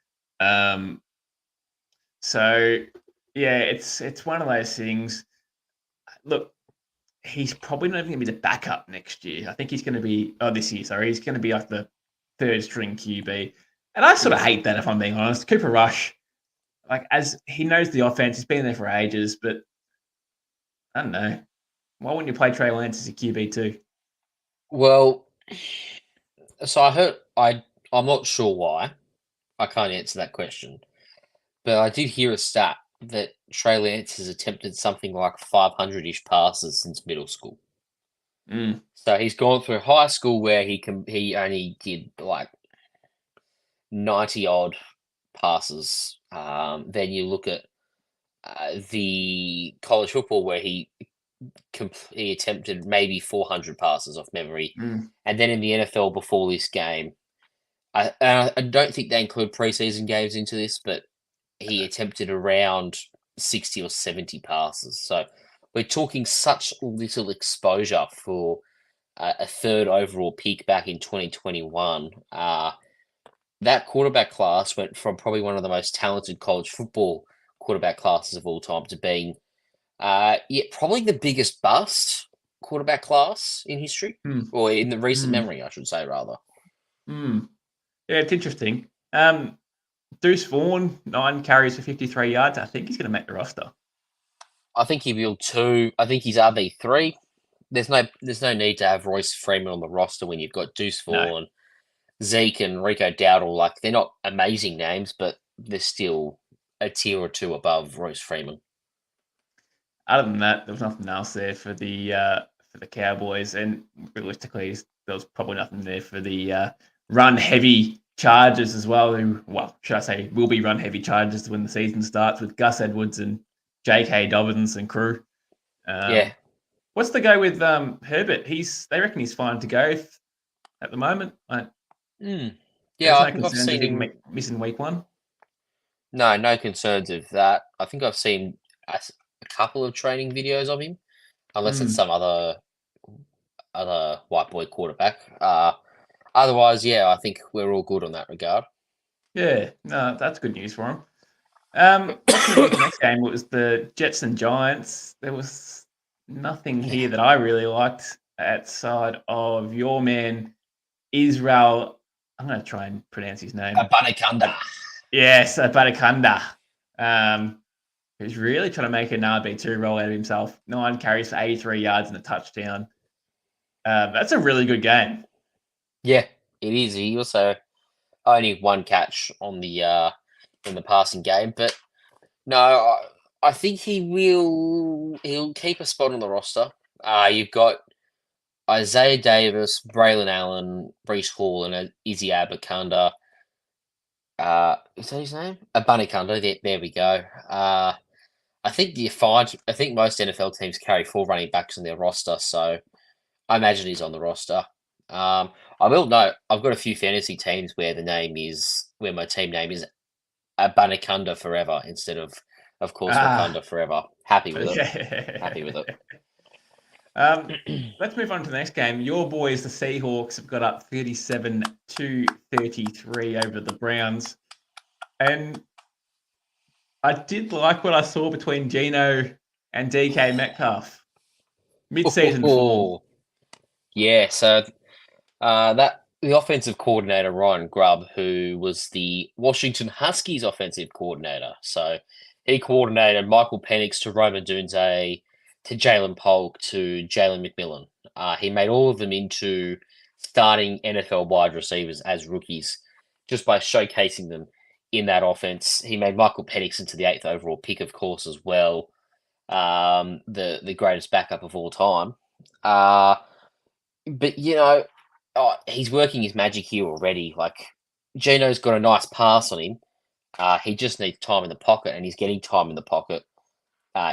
So yeah, it's one of those things. Look, he's probably not even going to be the backup next year. I think he's going to be this year. Sorry, he's going to be like the third string QB, and I sort of hate that if I'm being honest. Cooper Rush, like, as he knows the offense, he's been there for ages, but I don't know. Why wouldn't you play Trey Lance as a QB too? Well, so I'm not sure why. I can't answer that question. But I did hear a stat that Trey Lance has attempted something like 500-ish passes since middle school. So he's gone through high school where he only did like 90-odd passes. Then you look at the college football where he attempted maybe 400 passes off memory. And then in the NFL before this game, I don't think they include preseason games into this, but he attempted around 60 or 70 passes. So we're talking such little exposure for a third overall pick back in 2021. That quarterback class went from probably one of the most talented college football quarterback classes of all time to being probably the biggest bust quarterback class in history, or in the recent memory, I should say, rather. Yeah, it's interesting. Deuce Vaughn, 9 carries for 53 yards. I think he's going to make the roster. I think he will too. I think he's RB3. there's no need to have Royce Freeman on the roster when you've got Deuce No. Vaughan, Zeke, and Rico Dowdle. Like they're not amazing names, but they're still a tier or two above Royce Freeman. Other than that, there was nothing else there for the Cowboys, and realistically, there was probably nothing there for the run heavy Chargers as well. Who, well, should I say, will be run heavy Chargers when the season starts with Gus Edwards and J.K. Dobbins and crew. Yeah. What's the go with Herbert? They reckon he's fine to go at the moment. Yeah, there's I no think I've concerns seen of him him. missing week one. No concerns of that. I think I've seen a couple of training videos of him, unless it's some other white boy quarterback. Otherwise, yeah, I think we're all good on that regard. Yeah, no, that's good news for him. Let's move on to the next game. It was the Jets and Giants. There was nothing here that I really liked outside of your man, Israel. I'm going to try and pronounce his name. Abanikanda. Yes, Badakanda. Who's really trying to make an RB2 roll out of himself. 9 carries for 83 yards and a touchdown. That's a really good game. Yeah, it is. He also only one catch on the in the passing game, but no, I think he'll keep a spot on the roster. You've got Isaiah Davis, Braylon Allen, Brees Hall, and Izzy Abakanda. Is that his name? Abanikanda. There we go. I think you're fine. I think most NFL teams carry 4 running backs on their roster, so I imagine he's on the roster. I will note I've got a few fantasy teams where my team name is Abanikanda forever instead of course, Wakanda forever. Happy with it. Happy with it. Let's move on to the next game. Your boys, the Seahawks, have got up 37-33 over the Browns. And I did like what I saw between Geno and DK Metcalf. Mid-season form. Yeah, so that the offensive coordinator, Ryan Grubb, who was the Washington Huskies offensive coordinator. So he coordinated Michael Penix to Roma Dunze to Jalen Polk to Jalen McMillan. He made all of them into starting NFL wide receivers as rookies just by showcasing them in that offense. He made Michael Penix into the 8th overall pick, of course, as well. The greatest backup of all time. But he's working his magic here already. Like Geno's got a nice pass on him. He just needs time in the pocket, and he's getting time in the pocket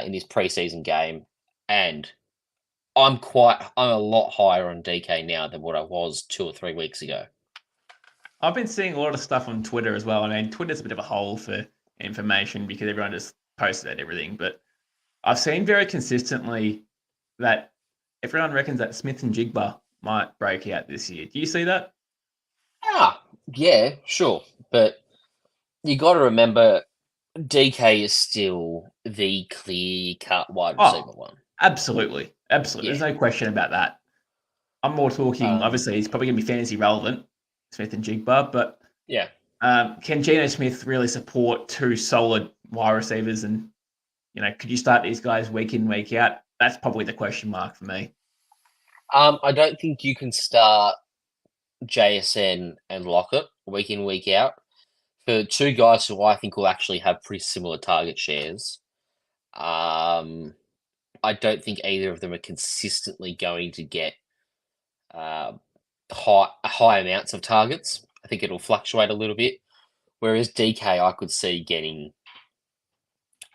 in his preseason game. And I'm a lot higher on DK now than what I was 2 or 3 weeks ago. I've been seeing a lot of stuff on Twitter as well. I mean, Twitter's a bit of a hole for information because everyone just posts about everything. But I've seen very consistently that everyone reckons that Smith and Jigba might break out this year. Do you see that? Yeah, sure. But you got to remember, DK is still the clear-cut wide receiver one. Absolutely. Absolutely. Yeah. There's no question about that. I'm more talking, obviously, he's probably going to be fantasy relevant, Smith and Jigba, but yeah. Can Geno Smith really support 2 solid wide receivers? And, could you start these guys week in, week out? That's probably the question mark for me. I don't think you can start JSN and Lockett week in, week out. For 2 guys who I think will actually have pretty similar target shares, I don't think either of them are consistently going to get high amounts of targets. I think it'll fluctuate a little bit. Whereas DK, I could see getting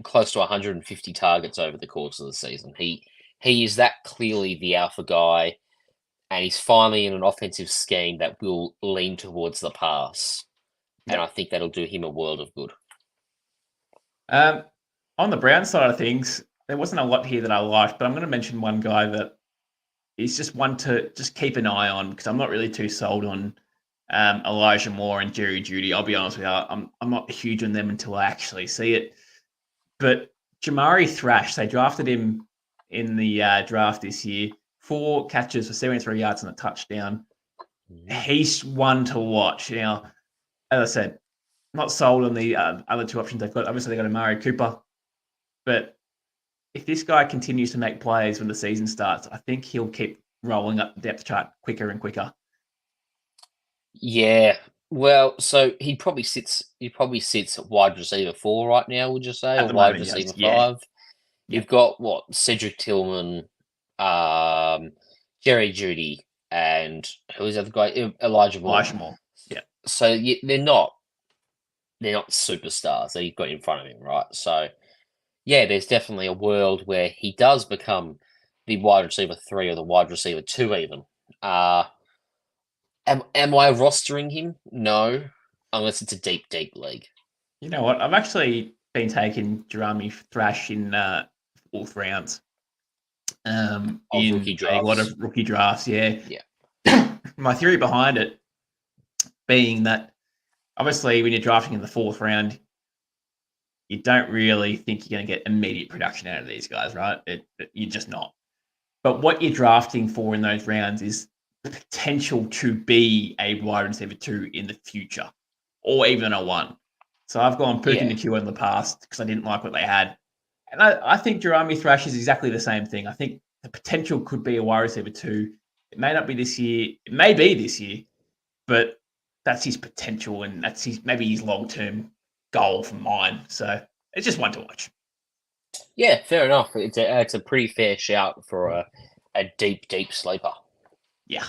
close to 150 targets over the course of the season. He is that clearly the alpha guy, and he's finally in an offensive scheme that will lean towards the pass. And I think that'll do him a world of good. On the Brown side of things, there wasn't a lot here that I liked, but I'm going to mention one guy that is just one to just keep an eye on because I'm not really too sold on Elijah Moore and Jerry Jeudy. I'll be honest with you, I'm not huge on them until I actually see it. But Jamari Thrash, they drafted him in the draft this year. 4 catches for 73 yards and a touchdown. He's one to watch. Now, as I said, not sold on the other 2 options they've got. Obviously, they've got Amari Cooper. But if this guy continues to make plays when the season starts, I think he'll keep rolling up the depth chart quicker and quicker. Yeah. Well, so he probably sits at wide receiver 4 right now, would you say, At or the wide moment, receiver yes. Yeah. 5? You've got what? Cedric Tillman, Jerry Judy, and who's the other guy? Elijah Moore. Elijah Moore. Yeah. So they're not superstars that you've got in front of him, right? So yeah, there's definitely a world where he does become the wide receiver 3 or the wide receiver 2 even. Am I rostering him? No, unless it's a deep league. You know what? I've actually been taking Jeremy Thrash in 4th rounds. In Rookie a lot drafts. of rookie drafts, yeah. Yeah. My theory behind it being that obviously when you're drafting in the 4th round, you don't really think you're going to get immediate production out of these guys, right? You're just not. But what you're drafting for in those rounds is the potential to be a wide receiver 2 in the future, or even a 1. So I've gone Puka Yeah. Nakua in the past because I didn't like what they had. And I think Jeremy Thrash is exactly the same thing. I think the potential could be a wide receiver 2. It may not be this year. It may be this year, but that's his potential, and that's maybe his long-term goal for mine. So it's just one to watch. Yeah, fair enough. It's a pretty fair shout for a deep sleeper. Yeah.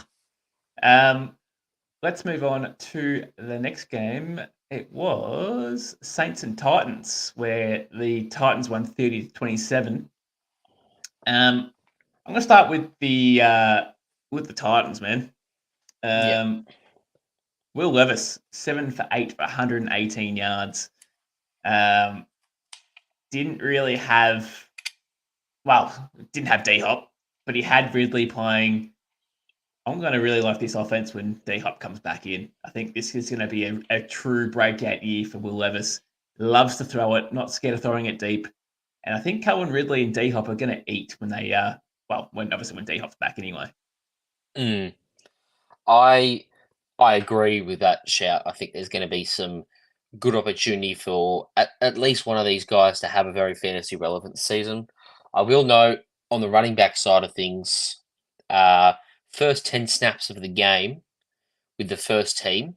Let's move on to the next game. It was Saints and Titans, where the Titans won 30-27. I'm going to start with the Titans, man. Will Levis 7 for 8 for 118 yards. Didn't have D-Hop, but he had Ridley playing. I'm going to really like this offense when D-Hop comes back in. I think this is going to be a true breakout year for Will Levis. Loves to throw it, not scared of throwing it deep. And I think Calvin Ridley and D-Hop are going to eat when they, when D-Hop's back anyway. I agree with that shout. I think there's going to be some good opportunity for at least one of these guys to have a very fantasy relevant season. I will note on the running back side of things, first 10 snaps of the game with the first team,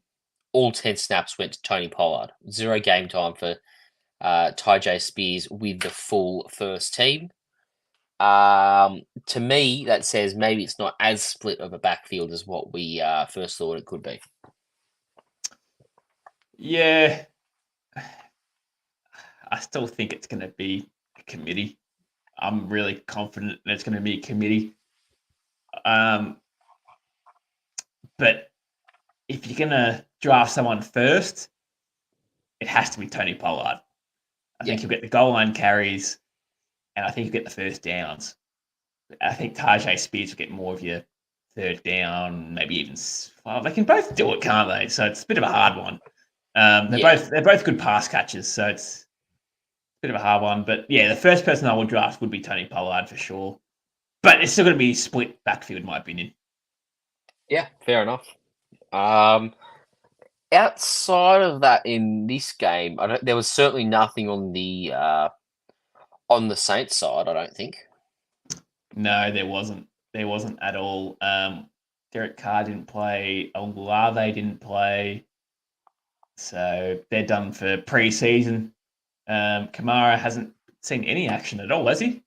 all 10 snaps went to Tony Pollard. 0 game time for Ty Spears with the full first team. To me, that says maybe it's not as split of a backfield as what we first thought it could be. Yeah. I still think it's going to be a committee. I'm really confident that it's going to be a committee. But if you're going to draft someone first, it has to be Tony Pollard. I think you'll get the goal line carries, and I think you'll get the first downs. I think Tajay Spears will get more of your third down, maybe even. Well, they can both do it, can't they? So it's a bit of a hard one. They're both good pass catchers, so it's a bit of a hard one. But yeah, the first person I would draft would be Tony Pollard for sure. But it's still going to be split backfield, in my opinion. Yeah, fair enough. Outside of that, in this game, there was certainly nothing on the Saints side. I don't think. No, there wasn't. There wasn't at all. Derek Carr didn't play. Olave didn't play. So they're done for pre-season. Kamara hasn't seen any action at all, has he?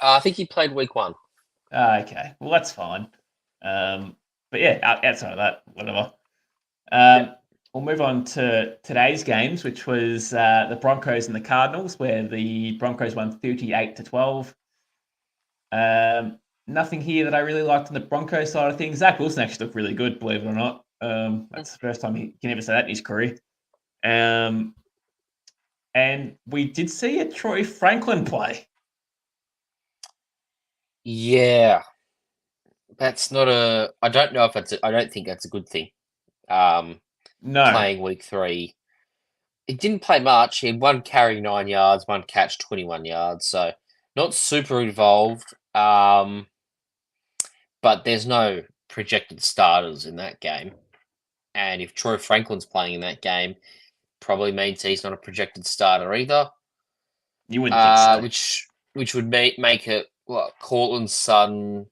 I think he played week 1. Okay, well that's fine. But yeah, outside of that, whatever. We'll move on to today's games, which was the Broncos and the Cardinals, where the Broncos won 38-12. Nothing here that I really liked on the Broncos side of things. Zach Wilson actually looked really good, believe it or not. That's the first time he can ever say that in his career. And we did see a Troy Franklin play. Yeah, that's not a. I don't know if it's. I don't think that's a good thing. No, playing week 3, he didn't play much. He had 1 carry 9 yards, 1 catch 21 yards. So not super involved. But there's no projected starters in that game. And if Troy Franklin's playing in that game, probably means he's not a projected starter either. you wouldn't think so. which would make it Cortland's son,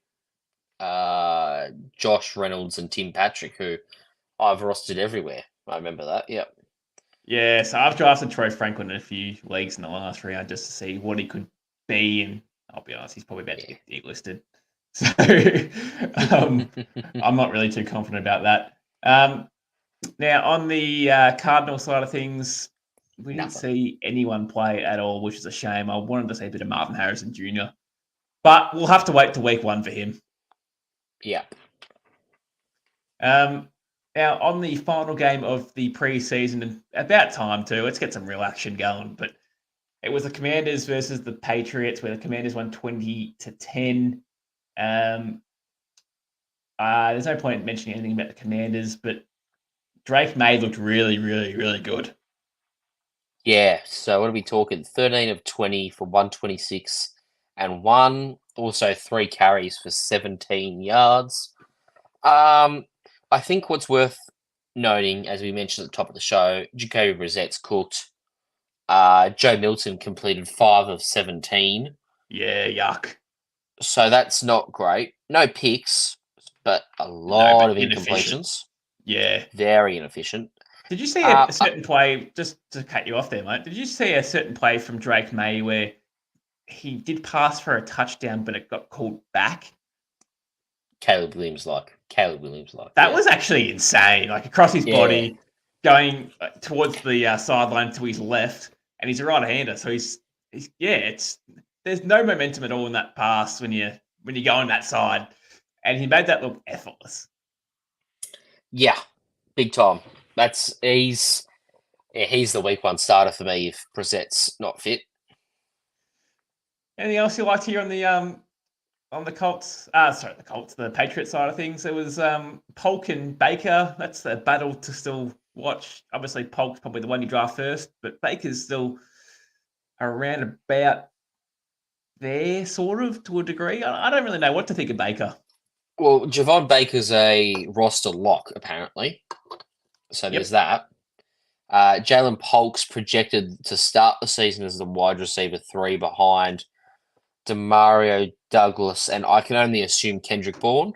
Josh Reynolds and Tim Patrick, who I've rostered everywhere. I remember that. Yep. Yeah, so I've drafted Troy Franklin in a few leagues in the last round just to see what he could be, and I'll be honest, he's probably about to get delisted. So I'm not really too confident about that. Now, on the Cardinal side of things, we didn't see anyone play at all, which is a shame. I wanted to see a bit of Marvin Harrison Jr., but we'll have to wait to week 1 for him. Yeah. Now, on the final game of the preseason, and about time too, let's get some real action going. But it was the Commanders versus the Patriots, where the Commanders won 20-10. There's no point in mentioning anything about the Commanders, but Drake May looked really, really, really good. Yeah. So what are we talking? 13 of 20 for 126 and 1. Also 3 carries for 17 yards. I think what's worth noting, as we mentioned at the top of the show, Jacoby Brissett's cooked. Joe Milton completed 5 of 17. Yeah, yuck. So that's not great. No picks, but a lot of incompletions. Yeah. Very inefficient. Did you see a certain play, just to cut you off there, mate, did you see a certain play from Drake May where he did pass for a touchdown, but it got called back? Caleb Williams like. That was actually insane. Like across his body, going towards the sideline to his left, and he's a right-hander. So he's there's no momentum at all in that pass when you go on that side, and he made that look effortless. Yeah, big time. He's the week 1 starter for me if Brissett's not fit. Anything else you like to hear on the Colts? The Patriots side of things. There was Polk and Baker. That's the battle to still watch. Obviously, Polk's probably the one you draft first, but Baker's still around about there, sort of, to a degree. I don't really know what to think of Baker. Well, Javon Baker's a roster lock, apparently. So there's that. Jalen Polk's projected to start the season as the wide receiver 3 behind Demario Douglas, and I can only assume Kendrick Bourne.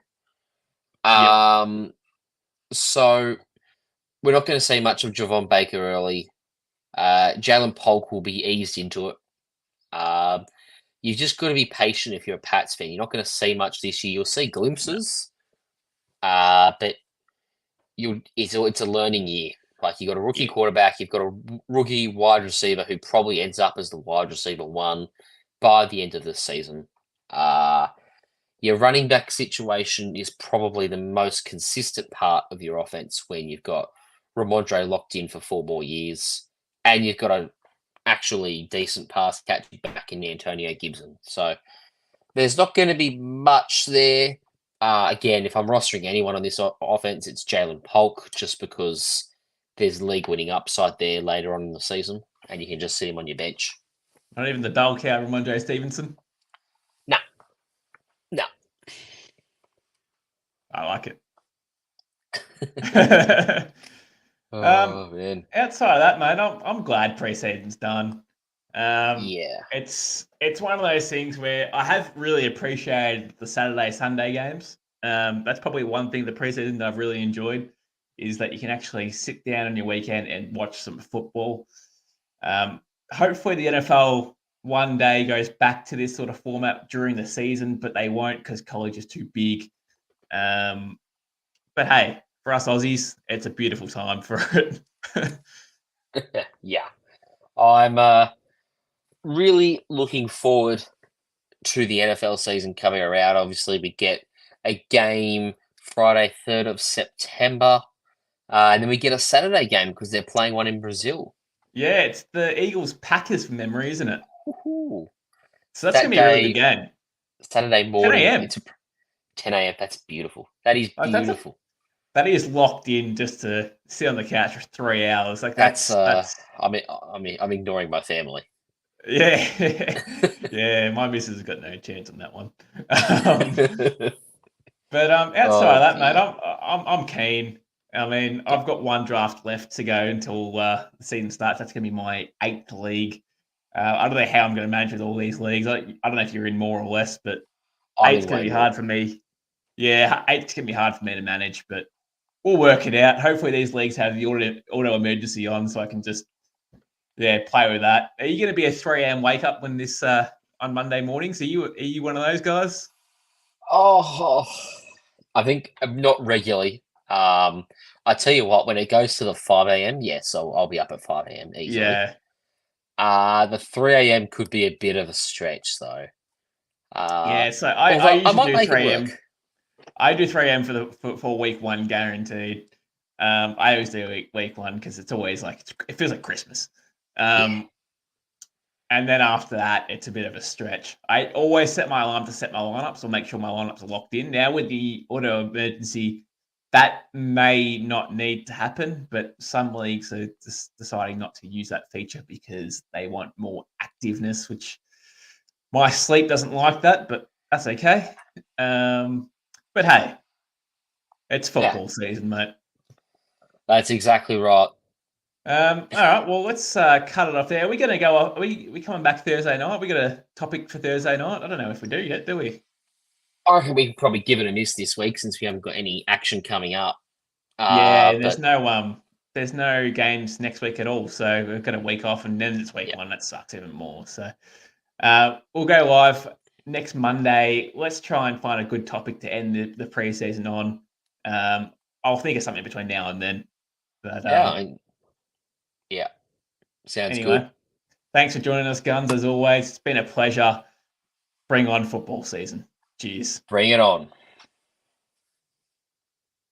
So we're not going to see much of Javon Baker early. Jalen Polk will be eased into it. You've just got to be patient if you're a Pats fan. You're not going to see much this year. You'll see glimpses, but it's a learning year. Like, you've got a rookie quarterback, you've got a rookie wide receiver who probably ends up as the wide receiver 1 by the end of the season. Your running back situation is probably the most consistent part of your offense when you've got Ramondre locked in for 4 more years, and you've got a actually decent pass catching back in Antonio Gibson. So there's not going to be much there. Again, if I'm rostering anyone on this offense, it's Jalen Polk, just because there's league-winning upside there later on in the season, and you can just sit him on your bench. Not even the bell cow, Ramondre Stevenson? No. I like it. Man. Outside of that, mate, I'm glad preseason's done. It's one of those things where I have really appreciated the Saturday, Sunday games. That's probably one thing the preseason that I've really enjoyed, is that you can actually sit down on your weekend and watch some football. Hopefully the NFL one day goes back to this sort of format during the season, but they won't because college is too big. But hey, for us Aussies, it's a beautiful time for it. Yeah. I'm really looking forward to the NFL season coming around. Obviously, we get a game Friday, 3rd of September, and then we get a Saturday game because they're playing one in Brazil. Yeah, it's the Eagles-Packers from memory, isn't it? Woo-hoo. So that's going to be a really good game. Saturday morning. 10 a.m. It's 10 a.m. That's beautiful. That is beautiful. That is locked in just to sit on the couch for 3 hours. Like that's. I'm ignoring my family. Yeah, yeah. My missus has got no chance on that one. But outside of that, mate, I'm keen. I mean, I've got one draft left to go until the season starts. That's going to be my 8th league. I don't know how I'm going to manage with all these leagues. I don't know if you're in more or less, but I'm eight's in going to way be more. hard for me. Yeah, eight's going to be hard for me to manage, but we'll work it out. Hopefully, these leagues have the auto emergency on, so I can just play with that. Are you going to be a 3 a.m. wake up when this on Monday mornings? Are you one of those guys? Oh, I think not regularly. I tell you what, when it goes to the 5 a.m., yes, I'll be up at 5 a.m. easily. Yeah, The 3 a.m. could be a bit of a stretch, though. yeah. So I Although I usually might do make it 3 a.m. work. I do 3 a.m. for week one guaranteed. I always do week one because it's always like it feels like Christmas. Yeah. And then after that, it's a bit of a stretch. I always set my alarm to set my lineups or make sure my lineups are locked in. Now with the auto emergency, that may not need to happen, but some leagues are just deciding not to use that feature because they want more activeness, which my sleep doesn't like that, but that's okay. But hey, it's Yeah, football season, mate. that's exactly right. All right, well, let's cut it off there. Are we going to go? Are we coming back Thursday night? We got a topic for Thursday night? I don't know if we do yet, do we? I reckon we can probably give it a miss this week since we haven't got any action coming up. Yeah, But there's no games next week at all, so we've got a week off, and then it's week yeah, one. That sucks even more. So we'll go live next Monday. Let's try and find a good topic to end the preseason on. I'll think of something between now and then. But yeah, yeah, sounds good. anyway, thanks for joining us, Guns. As always, it's been a pleasure. Bring on football season. Cheers. Bring it on.